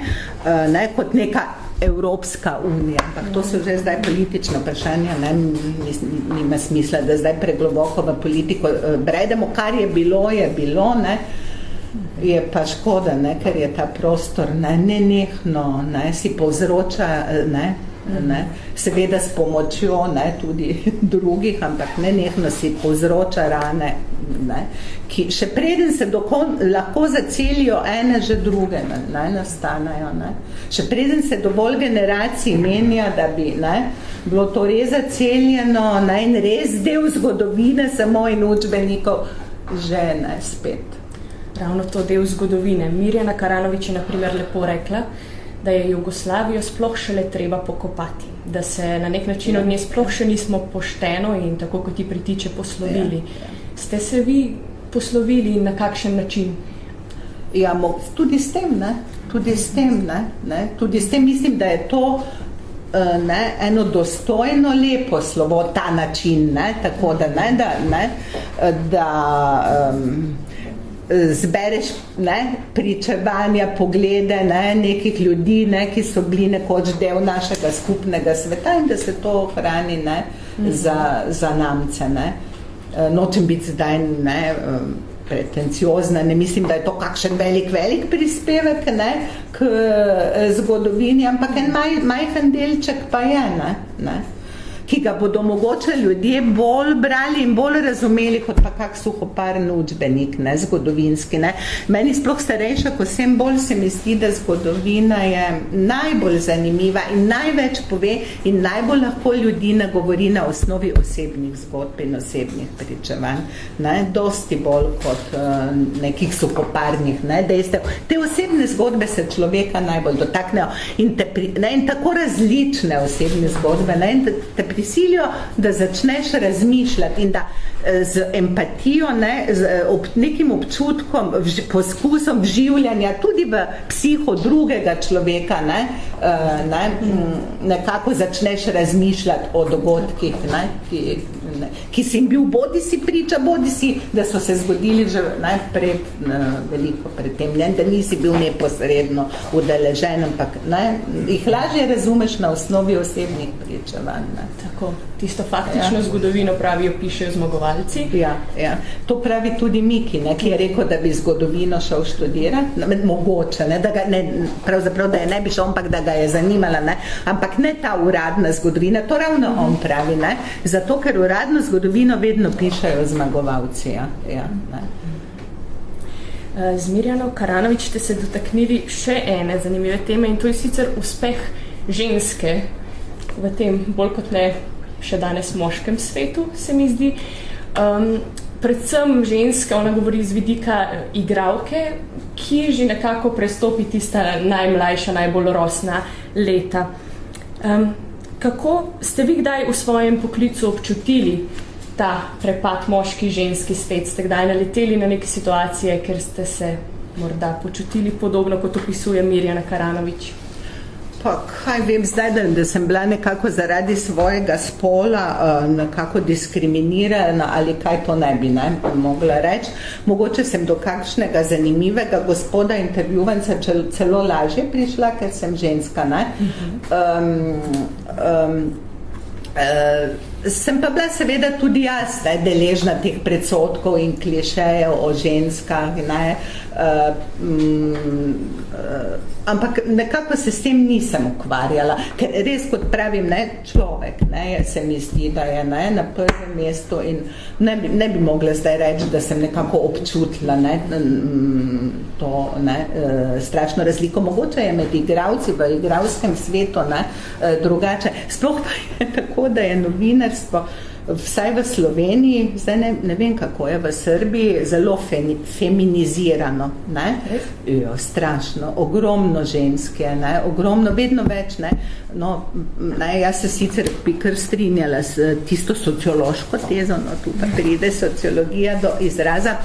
kot neka Evropska unija, ampak to so že zdaj politična vprašanja, ne, nima smisla, da zdaj pregloboko v politiko bredemo, kar je bilo, ne, je pa škoda, ne, ker je ta prostor nenehno, ne, si povzroča, ne, seveda s pomočjo, ne, tudi drugih, ampak nenehno si povzroča rane, ne, ki še preden se lahko zacelijo ene, že druge, ne, nastanajo, ne. Še preden se dovolj generacij menja, da bi, ne, bilo to res zaceljeno, ne, in res del zgodovine samo in učbenikov, že, ne, spet. Ravno to del zgodovine. Mirjana Karanović je na primer lepo rekla, da je Jugoslavijo sploh šele treba pokopati, da se na nek način od nje sploh še nismo pošteno in tako kot ti pritiče poslovili. Ste se vi poslovili in na kakšen način? Ja, tudi s tem, ne, tudi s tem mislim, da je to ne, eno dostojno, lepo slovo, ta način, ne, tako da, da zbereš, ne, pričevanja, poglede, ne, nekih ljudi, ne, ki so bili nekoč del našega skupnega sveta in da se to ohrani, ne, za namce, ne. Nočem biti zdaj, ne, pretenciozna, ne mislim, da je to kakšen velik prispevek, ne, k zgodovini, ampak en majhen delček pa je, ne, ki ga bodo mogoče ljudje bolj brali in bolj razumeli, kot pa kak suhoparni učbenik, ne, zgodovinski, ne. Meni sploh starejša, ko sem bolj, se mi zdi, da zgodovina je najbolj zanimiva in največ pove in najbolj lahko ljudi nagovori na osnovi osebnih zgodb in osebnih pričevanj, ne, dosti bolj kot nekih suhoparnih, ne, dejstev. Te osebne zgodbe se človeka najbolj dotaknejo in tako različne osebne zgodbe, ne, in te prisilijo, da začneš razmišljati in da z empatijo, ne, z nekim občutkom, poskusom vživljanja tudi v psiho drugega človeka, ne, nekako začneš razmišljati o dogodkih, ne, ki si jim bil bodi si priča, bodi si, da so se zgodili že veliko pred tem, ne, da nisi bil neposredno udeležen, ampak, ne, jih lažje razumeš na osnovi osebnih pričevanj, ne. Tako, tisto faktično zgodovino pravijo, pišejo zmagovalci. Ja. To pravi tudi Miki, ne, ki je rekel, da bi zgodovino šel študirati, mogoče, ne, da ga pravzaprav, da je ne bi šel, ampak da ga je zanimala, ne, ampak ne ta uradna zgodovina, to ravno on pravi, ne, zato, ker uradno zgodovino vedno pišejo zmagovalci, ja, ne. Z Mirjano Karanović ste se dotaknili še ene zanimive teme in to je sicer uspeh ženske v tem bolj kot ne še danes moškem svetu, se mi zdi. Predvsem ženska, ona govori z vidika igralke, ki že nekako prestopi tista najmlajša, najbolj rosna leta. Kako ste vi kdaj v svojem poklicu občutili ta prepad moški-ženski svet? Ste kdaj naleteli na neke situacije, ker ste se morda počutili podobno, kot opisuje Mirjana Karanović? Pa kaj vem zdaj, da sem bila nekako zaradi svojega spola nekako diskriminirana ali kaj to ne bi mogla reči. Mogoče sem do kakšnega zanimivega gospoda intervjuvanca celo lažje prišla, ker sem ženska, ne. Sem pa bila seveda tudi jaz deležna teh predsotkov in klišejev o ženskah, ne, ampak nekako se s tem nisem ukvarjala, ker res, kot pravim, ne, človek, ne, se mi zdi, da je, ne, na prvem mestu in ne bi mogla zdaj reči, da sem nekako občutila, ne, to, ne, strašno razliko. Mogoče je med igralci v igralskem svetu, ne, drugače. Sploh pa je tako, da je novinarstvo vsaj v Sloveniji, zdaj ne vem, kako je v Srbiji, zelo feminizirano, ne? Jo, strašno, ogromno ženske, ne? Ogromno, vedno več, ne? No, ne, jaz se sicer bi kar strinjala s tisto sociološko tezo, no, tu pa pride sociologija do izraza,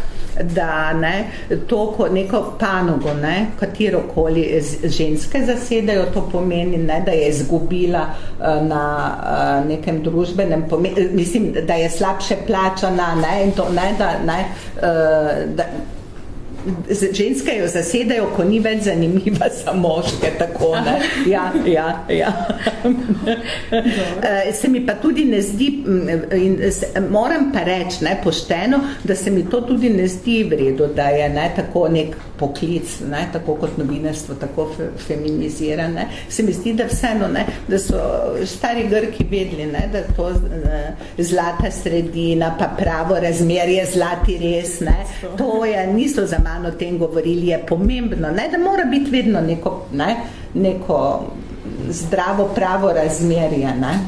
da ne, to neko panogo, ne, katerokoli ženske zasedajo, to pomeni, ne, da je izgubila na nekem družbenem pomenu, mislim, da je slabše plačana, ne, in to, ne, da ženske jo zasedajo, ko ni več zanimiva za moške, tako, ne. Ja. Se mi pa tudi ne zdi, moram pa reči, ne, pošteno, da se mi to tudi ne zdi v redu, da je, ne, tako nek poklic, ne, tako kot novinarstvo, tako feminiziran, ne. Se mi zdi, da vseeno, ne, da so stari Grki vedeli, ne, da to zlata sredina, pa pravo razmerje, zlati res, ne, to je, niso za o tem govorili, je pomembno, ne, da mora biti vedno neko zdravo, pravo razmerje, ne,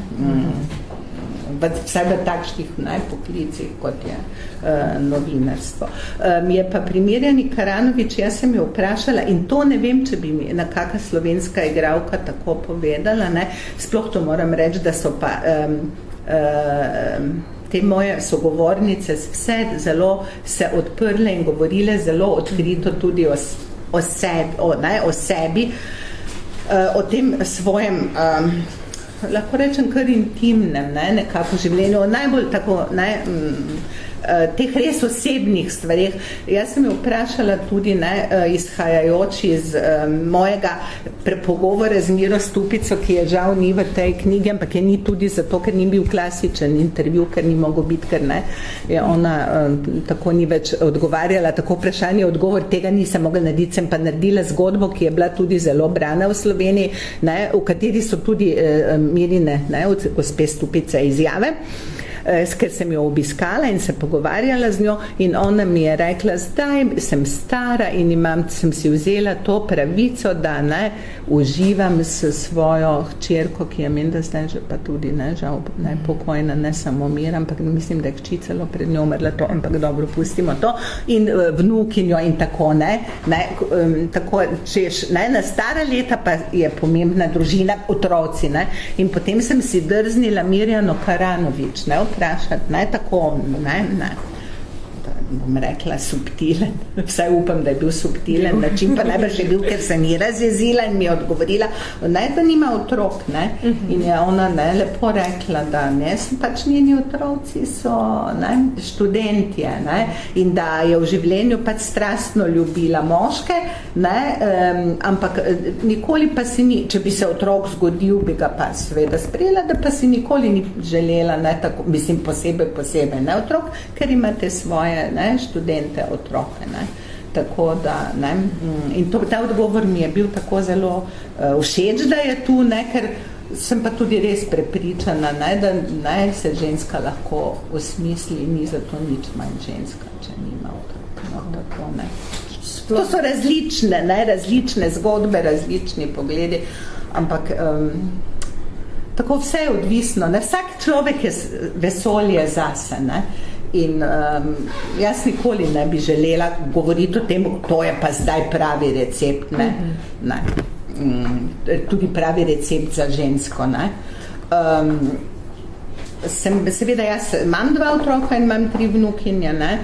vsaj v takšnih poklicih, kot je novinarstvo. Mi je pa primerjani Karanović, jaz sem jo vprašala in to ne vem, če bi mi nekaka slovenska igralka tako povedala, ne, sploh to moram reči, da so pa te moje sogovornice vse zelo se odprle in govorile zelo odkrito tudi o sebi, o tem svojem, lahko rečem, kar intimnem, ne, nekako življenju, najbolj tako, ne, teh res osebnih stvarih. Jaz sem jo vprašala tudi, ne, izhajajoč iz mojega pogovora z Miro Stupico, ki je žal ni v tej knjigi, ampak je ni tudi zato, ker ni bil klasičen intervju, ker ni mogel biti, ker ne, je ona tako ni več odgovarjala, tako vprašanje, odgovor, tega nisem mogla narediti, sem pa naredila zgodbo, ki je bila tudi zelo brana v Sloveniji, ne, v kateri so tudi Mirine, ne, gospe Stupice izjave, ker sem jo obiskala in se pogovarjala z njo in ona mi je rekla, zdaj sem stara in sem si vzela to pravico, da ne uživam s svojo hčerko, ki je menda zdaj že pa tudi, ne, žal, ne, pokojna, ne samo Mira, ampak mislim, da je hči celo pred njo umrla, to, ampak dobro, pustimo to, in vnukinjo in tako, ne, tako, češ, ne, na stara leta pa je pomembna družina, otroci, ne, in potem sem si drznila Mirjano Karanović, ne, vprašati, ne, tako, ne, bom rekla subtilen, vsaj upam, da je bil subtilen način, pa najbrž je bil, ker se mi razjezila in mi je odgovorila, ne, da nima otrok, ne, in je ona, ne, lepo rekla, da ne, pač njeni otroci so, ne, študentje, ne, in da je v življenju pač strastno ljubila moške, ne, ampak nikoli pa si ni, če bi se otrok zgodil, bi ga pa seveda sprejela, da pa si nikoli ni želela, ne, tako, mislim, posebej, ne, otrok, ker imate svoje, ne, študente, otroke, ne. Tako da, ne, in ta odgovor mi je bil tako zelo všeč, da je tu, ne, ker sem pa tudi res prepričana, ne, da ne, se ženska lahko osmisli, ni zato nič manj ženska, če nima otrok, no, tako, ne. To so različne zgodbe, različni pogledi, ampak tako vse je odvisno, ne, vsak človek je vesolje zase, ne. In jaz nikoli ne bi želela govoriti o tem, to je pa zdaj pravi recept, ne, ne. Tudi pravi recept za žensko, ne. Seveda jaz imam 2 otroka in imam 3 vnukinje, ne,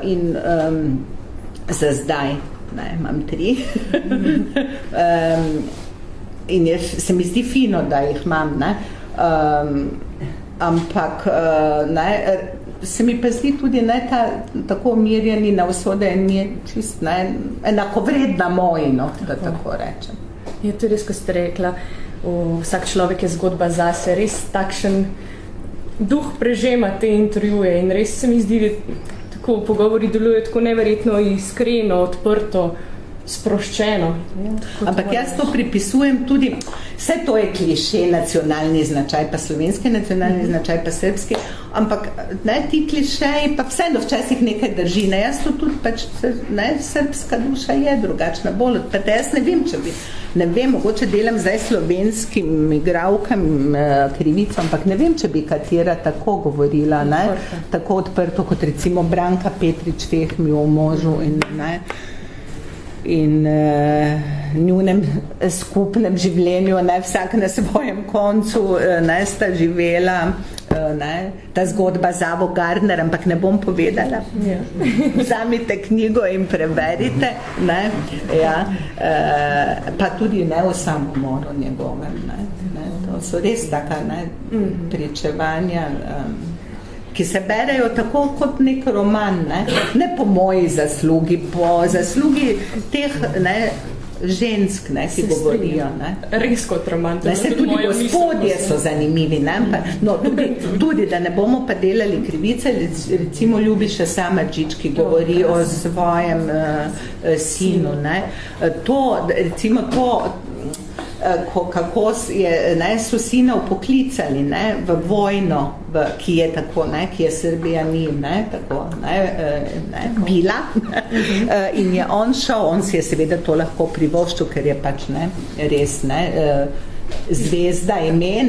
in za zdaj, ne, imam 3. In se mi zdi fino, da jih imam, ne, ampak, ne, se mi pa zdi tudi, ne, tako umirjeni na usode in mi je čist, ne, enakovredna moji, no, da tako rečem. Je to res, ko ste rekla, vsak človek je zgodba zase, res takšen duh prežema te intervjuje in res se mi zdi, tako pogovori delujejo tako neverjetno iskreno, odprto, sproščeno. Ampak jaz to pripisujem tudi, vse to je kliše, nacionalni značaj, pa slovenski nacionalni značaj, pa srbski, ampak ne, ti klišeji pa vseeno včasih nekaj drži. Ne, jaz to tudi pač, ne, srpska duša je drugačna, bolj odprta. Jaz ne vem, če bi, ne vem, mogoče delam zdaj slovenskim igralkam krivico, ampak ne vem, če bi katera tako govorila, ne, tako odprto, kot recimo Branka Petrič Fehmi o možu in njunem skupnem življenju, ne, vsak na svojem koncu, ne, sta živela, ne, ta zgodba z Avo Gardner, ampak ne bom povedala. Vzamite knjigo in preberite, ne, ja, pa tudi ne o samomoru njegovem, ne, to so res taka, ne, pričevanja, ki se berejo tako kot nek roman, ne po moji zaslugi, po zaslugi teh, ne, žensk, ne, ki govorijo, ne. Res kot roman. Se tudi gospodje so zanimivi, ne, no, tudi, da ne bomo pa delali krivice, recimo Ljubiša Samardžić, ki govori o svojem sinu, ne, to, recimo to, kako je, ne, so sina upoklicali, ne, v vojno, ki je tako, ne, ki je Srbija ni, ne, tako, ne, bila, in je on šel, on si je seveda to lahko privoščil, ker je pač, ne, res, ne, zvezda ime,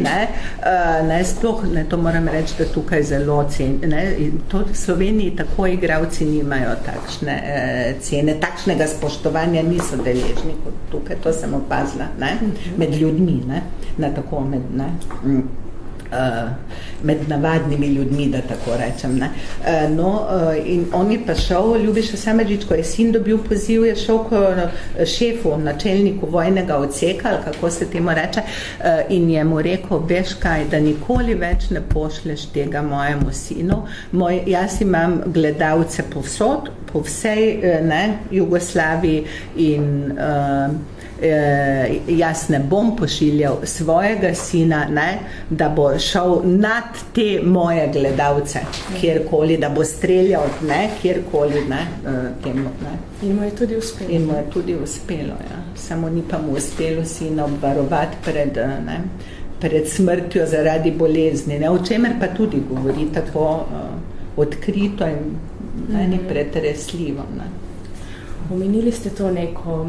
ne, sploh, ne, to moram reči, da tukaj zelo ne, to v Sloveniji tako igralci nimajo takšne cene, takšnega spoštovanja niso deležni kot tukaj, to sem opazila, ne, med ljudmi, ne, na tako med navadnimi ljudmi, da tako rečem, ne. No, in on je pa šel, Ljubiša Samardžić, ko je sin dobil poziv, je šel k šefu, načelniku vojnega odseka, ali kako se temu reče, in je mu rekel, veš kaj, da nikoli več ne pošleš tega mojemu sinu, jaz imam gledalce povsod, po vsej, ne, Jugoslaviji in jaz ne bom pošiljal svojega sina, ne, da bo šel nad te moje gledalce, kjerkoli, da bo streljal, ne, kjerkoli, ne, temu, ne. In mu je tudi uspelo. In mu je tudi uspelo, ja. Samo ni pa mu uspelo sina obvarovati pred smrtjo zaradi bolezni, ne, o čemer pa tudi govori tako odkrito in ni pretresljivo, ne. Omenili ste to neko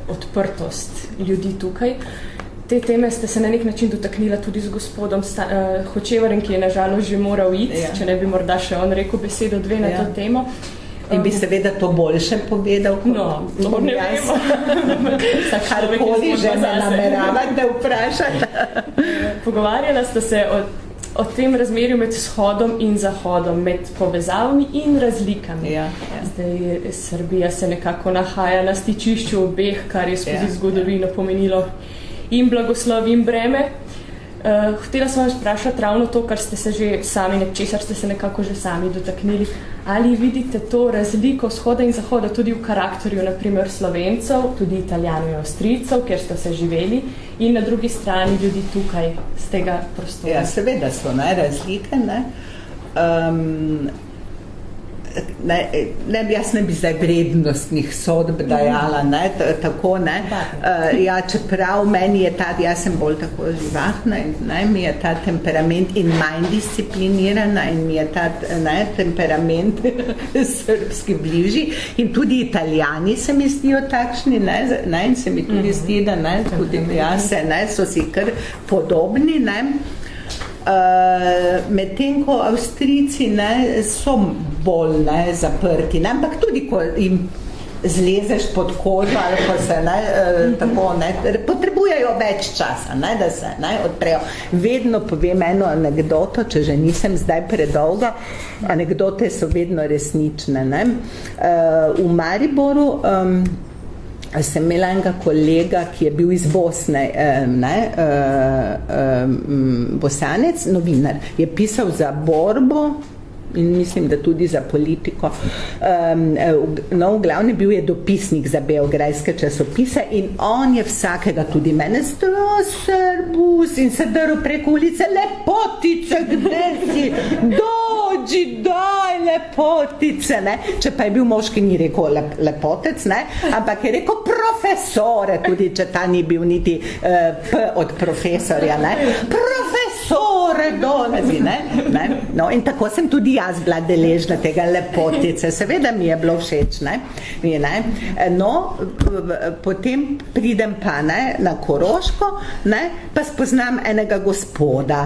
odprtost ljudi tukaj. Te teme ste se na nek način dotaknila tudi z gospodom Hočevarjem, ki je nažalost že moral iti, če ne bi morda še on rekel besedo dve na to temo. In bi seveda to boljše povedal, to ne vemo. Karkoli že me nameravate vprašati. Pogovarjala ste se o tem razmerju med vzhodom in zahodom, med povezavami in razlikami. Ja. Zdaj, Srbija se nekako nahaja na stičišču obeh, kar je skozi zgodovino pomenilo in blagoslov in breme. Hotela sem vas vprašati ravno to, kar ste se že sami, česar ste se nekako že sami dotaknili. Ali vidite to razliko vzhoda in zahoda tudi v karakterju, na primer Slovencev, tudi Italijanov in Avstrijcev, kjer ste se živeli, in na drugi strani ljudi tukaj z tega prostora? Ja, seveda so razlike, ne. Jaz ne bi zdaj vrednostnih sodb dajala, ne, tako, ne. Ja, čeprav meni je jaz sem bolj tako živahna in mi je ta temperament in manj disciplinirana in mi je ta temperament srbski bližji in tudi Italijani se mi zdijo takšni, ne, in se mi tudi zdi, da tudi so si kar podobni, ne. Medtem ko Avstrijci so bolj zaprti, ampak tudi ko jim zlezeš pod kožo ali ko se tako, potrebujejo več časa, da se odprejo. Vedno povem eno anekdoto, če že nisem zdaj predolga, anekdote so vedno resnične. V Mariboru sem imela enega kolega, ki je bil iz Bosne, Bosanec, novinar, je pisal za Borbo in mislim, da tudi za Politiko. No, v glavnem bil je dopisnik za beograjske časopise in on je vsakega, tudi mene, Srbus in se drl preko ulice, lepotice, kde si? Dođi, daj, lepotice, ne? Če pa je bil moški, ni rekel lepotec, ne? Ampak je rekel profesore, tudi če ta ni bil niti P od profesorja, ne? Profesore, dolazi, ne. No, in tako sem tudi jaz bila deležna tega lepotice, seveda mi je bilo všeč, ne. No, potem pridem pa, ne, na Koroško, ne, pa spoznam enega gospoda,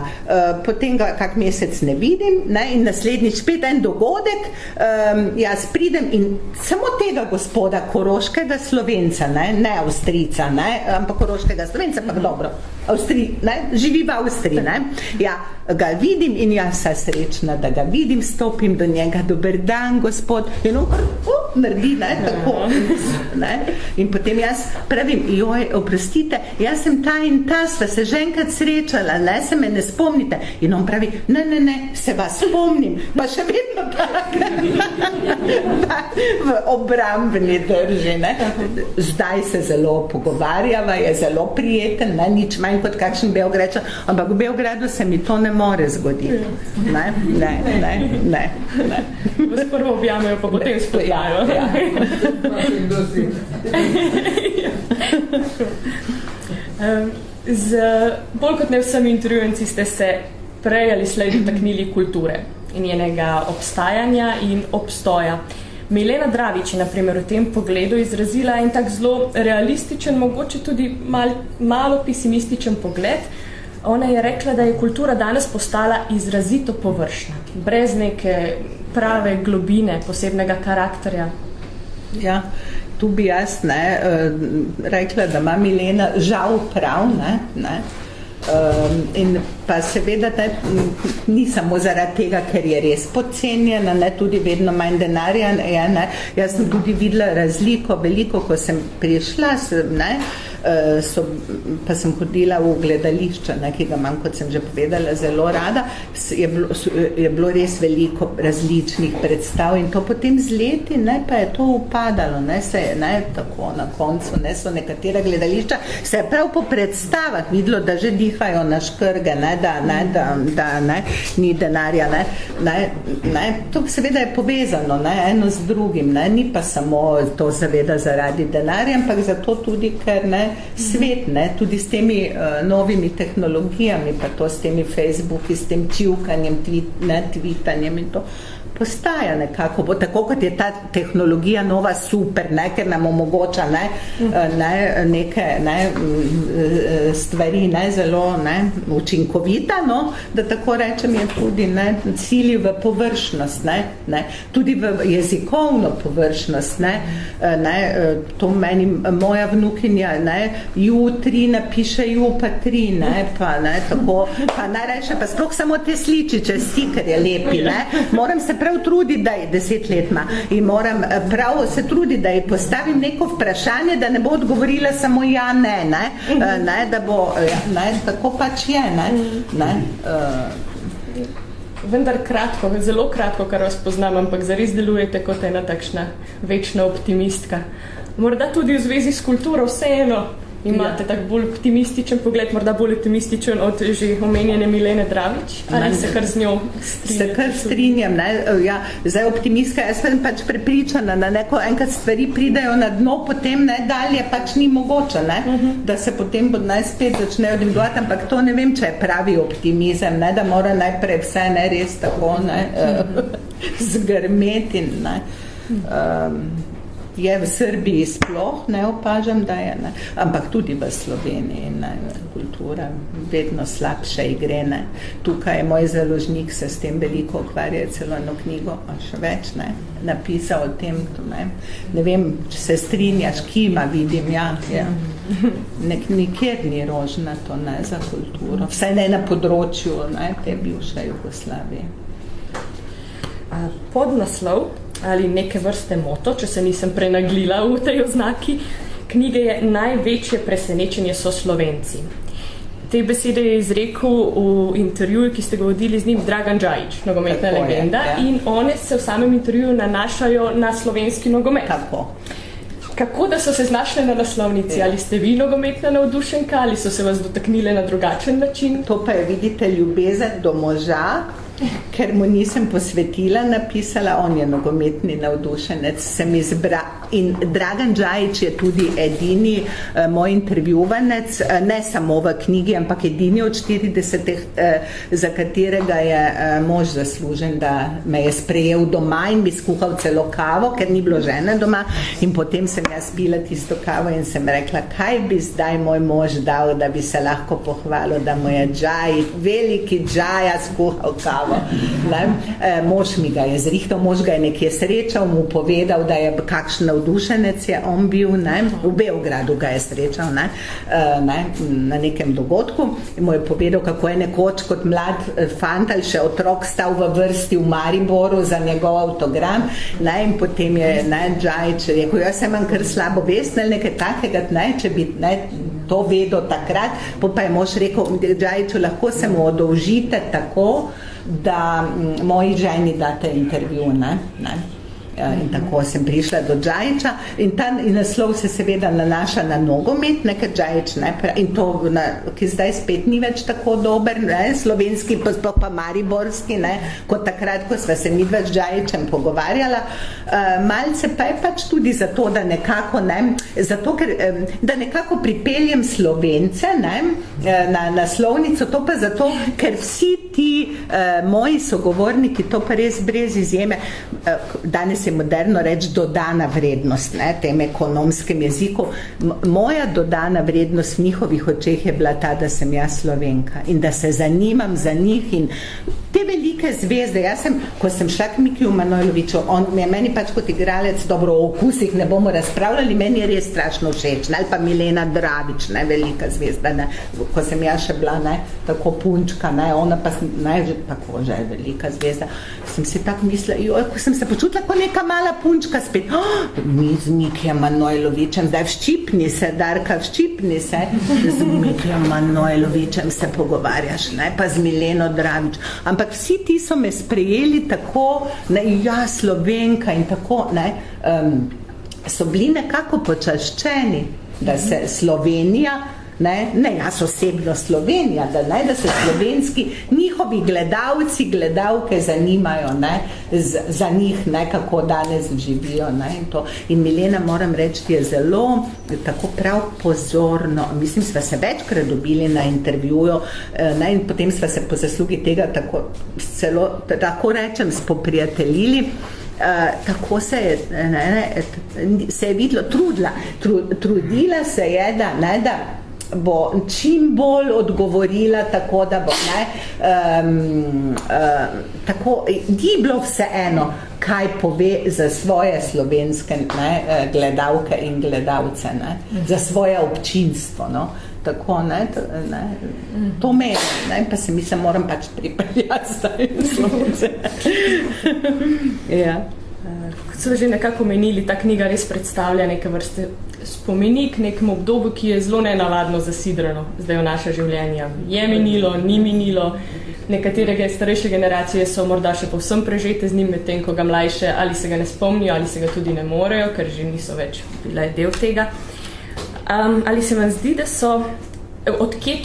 potem ga kak mesec ne vidim, ne, in naslednjič spet en dogodek, jaz pridem in samo tega gospoda, koroškega Slovenca, ne Avstrijca, ne, ampak koroškega Slovenca, pa dobro, živi v Avstriji, ne, ja, ga vidim in jaz sem srečna, da ga vidim, stopim do njega, dober dan, gospod, in on naredi, ne, tako, ne, in potem jaz pravim, joj, oprostite, jaz sem ta in ta, sva se že enkrat srečala, ne, se me ne spomnite, in on pravi, ne, se vas spomnim, pa še vedno tako, v obrambni drži, ne, zdaj se zelo pogovarjava, je zelo prijeten, ne, nič manj kot kakšen Beogrečan, ampak v Beogradu se mi to ne more zgoditi. Ne. Vas prvo objamejo, pa potem spoznajo. Ja. Z bolj kot ne vsemi intervjujenci ste se prej ali slej dotaknili kulture in njenega obstajanja in obstoja. Milena Dravič je na primer v tem pogledu izrazila en tak zelo realističen, mogoče tudi malo pesimističen pogled. Ona je rekla, da je kultura danes postala izrazito površna, brez neke prave globine, posebnega karakterja. Ja, tu bi jaz rekla, da ima Milena žal prav, ne. In pa seveda ni samo zaradi tega, ker je res podcenjena, ne, tudi vedno manj denarja je, ne. Jaz sem tudi videla razliko veliko, ko sem prišla, ne, pa sem hodila v gledališče, ne, ki ga imam, kot sem že povedala, zelo rada, je bilo res veliko različnih predstav in to potem z leti, ne, pa je to upadalo, ne, se je, ne, tako na koncu, ne, so nekatera gledališča, se je prav po predstavah videlo, da že dihajo na škrge, ne, da ne, ni denarja, ne, to seveda je povezano, ne, eno z drugim, ne, ni pa samo to seveda zaradi denarja, ampak zato tudi, ker, ne, svet, ne, tudi s temi novimi tehnologijami, pa to s temi Facebooki, s tem čivkanjem, tweetanjem in to postaja nekako, bo tako, kot je ta tehnologija nova super, ne, ker nam omogoča, neke stvari, zelo, učinkovita, no, da tako rečem, je tudi, cilji v površnost, tudi v jezikovno površnost, to meni moja vnukinja, jutri napiše ju pa tri, pa, tako, pa najrajše, pa sploh samo te sličiče, stiker je lepi, moram se prav trudi, da je 10 let ima in moram prav se trudi, da ji postavim neko vprašanje, da ne bo odgovorila samo ja, ne, da bo, tako pač je, Vendar kratko, zelo kratko, kar vas poznam, ampak zares delujete kot ena takšna večna optimistka. Morda tudi v zvezi s kulturo vseeno imate tak bolj optimističen pogled, morda bolj optimističen od že omenjene Milene Dravič, ali se kar z njo strinjate? Se kar strinjam, ja, zdaj optimistka, jaz sem pač prepričana, da neko enkrat stvari pridejo na dno, potem dalje pač ni mogoče, da se potem spet začnejo dvigovati, ampak to ne vem, če je pravi optimizem, da mora najprej vse res tako zgrmeti, je v Srbiji sploh, ne opažam, da je, ampak tudi v Sloveniji, kultura vedno slabše igre, Tukaj je moj založnik, se s tem veliko ukvarja, celo eno knjigo, a še več, napisal o tem, ne vem, če se strinjaš, kima vidim, ja. Nikjer ni rožnato, za kulturo, vsaj ne na področju, te bivše Jugoslavije. Podnaslov ali neke vrste moto, če se nisem prenaglila v tej oznaki, knjige je Največje presenečenje so Slovenci. Te besede je izrekel v intervjuju, ki ste ga vodili z njim, Dragan Džajić, nogometna legenda, in one se v samem intervjuju nanašajo na slovenski nogomet. Tako. Kako da so se znašle na naslovnici? Ali ste vi nogometna navdušenka, ali so se vas dotaknile na drugačen način? To pa je, vidite, ljubezen do moža, ker mu nisem posvetila napisala, on je nogometni navdušenec, sem in Dragan Džajić je tudi edini moj intervjuvanec, ne samo v knjigi, ampak edini od 40, za katerega je mož zaslužen, da me je sprejel doma in bi skuhal celo kavo, ker ni bilo žene doma, in potem sem jaz pila tisto kavo in sem rekla, kaj bi zdaj moj mož dal, da bi se lahko pohvalil, da mu je Džajić, veliki Džaja skuhal kavo. Mož mi ga je zrihtal, mož ga je nekje srečal, mu povedal, da je kakšen navdušenec je on bil, v Beogradu ga je srečal, na nekem dogodku, in mu je povedal, kako je nekoč kot mlad fant ali še otrok stal v vrsti v Mariboru za njegov autogram, in potem je Džajić rekel, jaz sem kar slabo vest, nekaj takega, če bi to vedel takrat, pa je mož rekel, Džajiću, lahko se mu odolžite tako, da moji ženi date intervju, in tako sem prišla do Džajića in ta naslov se seveda nanaša na nogomet, ker Džajić, in to, ki zdaj spet ni več tako dober, slovenski, pa mariborski, kot takrat, ko sva se midva z Džajićem pogovarjala. Malce pa je pač tudi zato, da nekako, da nekako pripeljem Slovence na naslovnico, to pa zato, ker vsi ti moji sogovorniki, to pa res brez izjeme, danes je moderno reči dodana vrednost, tem ekonomskem jeziku. Moja dodana vrednost v njihovih očeh je bila ta, da sem jaz Slovenka in da se zanimam za njih in te velike zvezde. Jaz sem, ko sem šla k Mikiju Manojloviću, meni pač kot igralec, dobro, o okusih ne bomo razpravljali, meni je res strašno všeč, ali pa Milena Dravić, velika zvezda, ko sem jaz še bila, tako punčka, ona pa, že tako, že je velika zvezda. Sem si tako mislila, ko sem se počutila kot neka mala punčka spet, mi z Mikijem Manojlovićem, zdaj vščipni se, Darka, vščipni se, z Mikijem Manojlovićem se pogovarjaš, pa z Mileno Dravić. Ampak vsi ti so me sprejeli tako, ja, Slovenka in tako, so bili nekako počaščeni, da se Slovenija, ne jaz osebno Slovenija, da se slovenski njihovi gledalke zanimajo, za njih, kako danes živijo, in to. In Milena, moram reči, je zelo tako prav pozorno, mislim, sva se večkrat dobili na intervjuju, in potem sva se po zaslugi tega tako rečem spoprijateljili. Tako se je videlo, trudila se je, da bo čim bolj odgovorila tako, da bo tako, ni bilo vseeno, kaj pove za svoje slovenske gledalke in gledalce, za svoje občinstvo, tako, to meni, pa se mislim, moram pač pripeljati zdaj Slovence. Ja. Kot so že nekako menili, ta knjiga res predstavlja neke vrste spomenik nekem obdobju, ki je zelo nenavadno zasidrano zdaj v naše življenja. Je minilo, ni minilo, nekatere starejše generacije so morda še povsem prežete z njim, medtem ko ga mlajše ali se ga ne spomnijo, ali se ga tudi ne morejo, ker že niso več bile del tega. Ali se vam zdi, da so odkje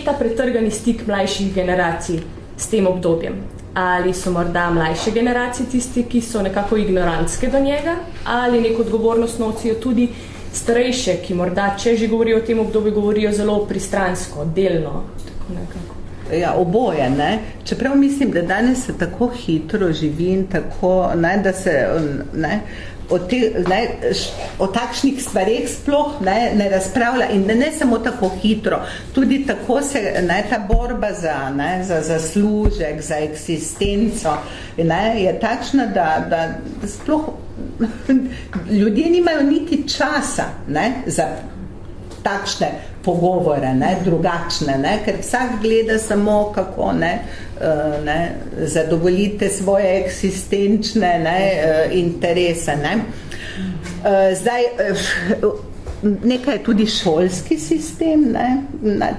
ta pretrgani stik mlajših generacij s tem obdobjem? Ali so morda mlajše generacije tisti, ki so nekako ignorantske do njega, ali neko odgovornost nosijo tudi starejše, ki morda, če že govorijo o tem obdobju, govorijo zelo pristransko, delno, tako nekako. Ja, oboje, Čeprav mislim, da danes se tako hitro živi in tako, da se, o takšnih stvareh sploh ne razpravlja in ne samo tako hitro, tudi tako se ta borba za zaslužek, za eksistenco je takšna, da sploh ljudje nimajo niti časa za takšne pogovore, drugačne, ker vsak gleda samo kako zadovoljite svoje eksistenčne interese. Zdaj, nekaj je tudi šolski sistem,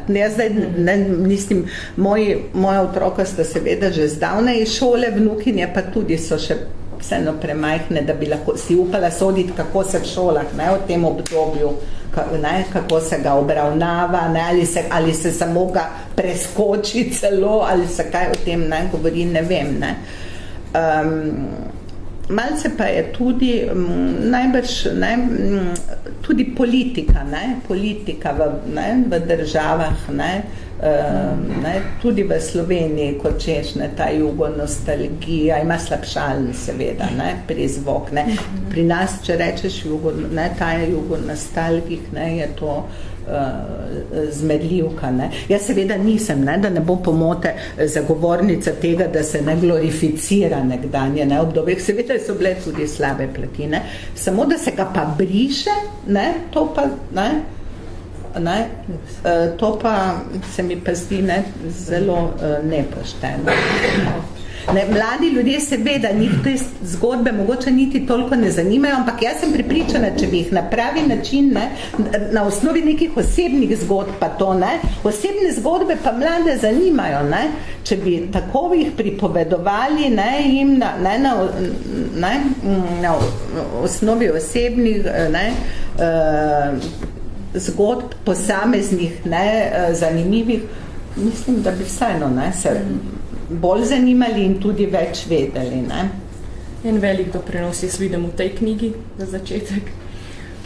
jaz zdaj mislim, moja otroka sta seveda že zdavnaj iz šole, vnukinje pa tudi so še vseeno premajhne, da bi lahko si upala soditi, kako se v šolah, ne, v tem obdobju, ne, kako se ga obravnava, ne, ali se samo ga preskoči celo, ali se kaj o tem ne govori, ne vem. Ne. Malce pa je tudi najbrž tudi politika, politika v državah, tudi v Sloveniji, kot češ, ta jugonostalgija, ima slabšalni seveda, prizvok. Pri nas, če rečeš ta jugonostalgik, je to zmedljivka. Jaz seveda nisem, da ne bo pomote zagovornica tega, da se ne glorificira nekdanje obdobje. Seveda so bile tudi slabe plati. Samo, da se ga pa briše, to pa, to pa se mi pa zdi zelo nepošteno. Mladi ljudje seveda njih te zgodbe mogoče niti toliko ne zanimajo, ampak jaz sem prepričana, če bi jih na pravi način, na osnovi nekih osebnih zgodb pa to, osebne zgodbe pa mlade zanimajo, če bi tako jih pripovedovali jim na osnovi osebnih zgodb posameznih zanimivih, mislim, da bi vseeno se bolj zanimali in tudi več vedeli. En velik doprinos jaz vidim v tej knjigi za začetek.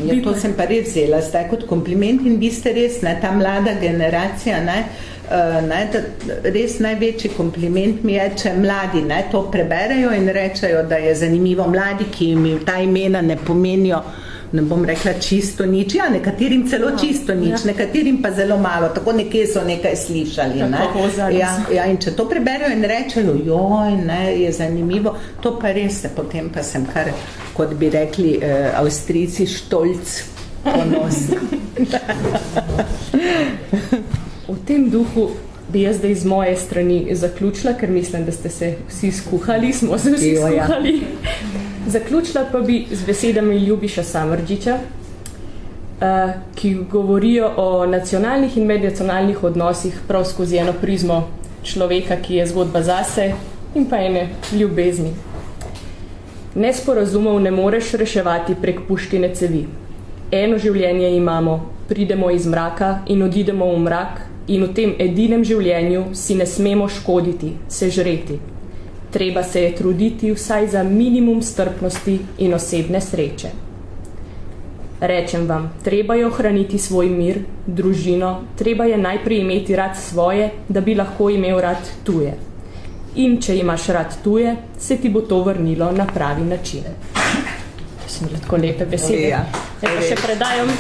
Ja, to sem pa res vzela zdaj kot kompliment in vi ste res, ta mlada generacija, res največji kompliment mi je, če mladi to preberejo in rečejo, da je zanimivo. Mladi, ki jim ta imena ne pomenijo, ne bom rekla čisto nič, nekaterim celo čisto nič, nekaterim pa zelo malo, tako nekje so nekaj slišali. In če to preberejo in rečejo, je zanimivo, to pa res, potem pa sem kar, kot bi rekli Avstrijci, štolc, ponosna. V tem duhu bi jaz zdaj z moje strani zaključila, ker mislim, da ste se vsi skuhali, smo se vsi skuhali. Zaključila pa bi z besedami Ljubiša Samardžića, ki govorijo o nacionalnih in mednacionalnih odnosih prav skozi eno prizmo človeka, ki je zgodba zase in pa ene ljubezni. Nesporazumov ne moreš reševati prek puškine cevi. Eno življenje imamo, pridemo iz mraka in odidemo v mrak in v tem edinem življenju si ne smemo škoditi, se žreti. Treba se je truditi vsaj za minimum strpnosti in osebne sreče. Rečem vam, treba je ohraniti svoj mir, družino, treba je najprej imeti rad svoje, da bi lahko imel rad tuje. In če imaš rad tuje, se ti bo to vrnilo na pravi način. To so mi tako lepe besede. Ja pa še predajam.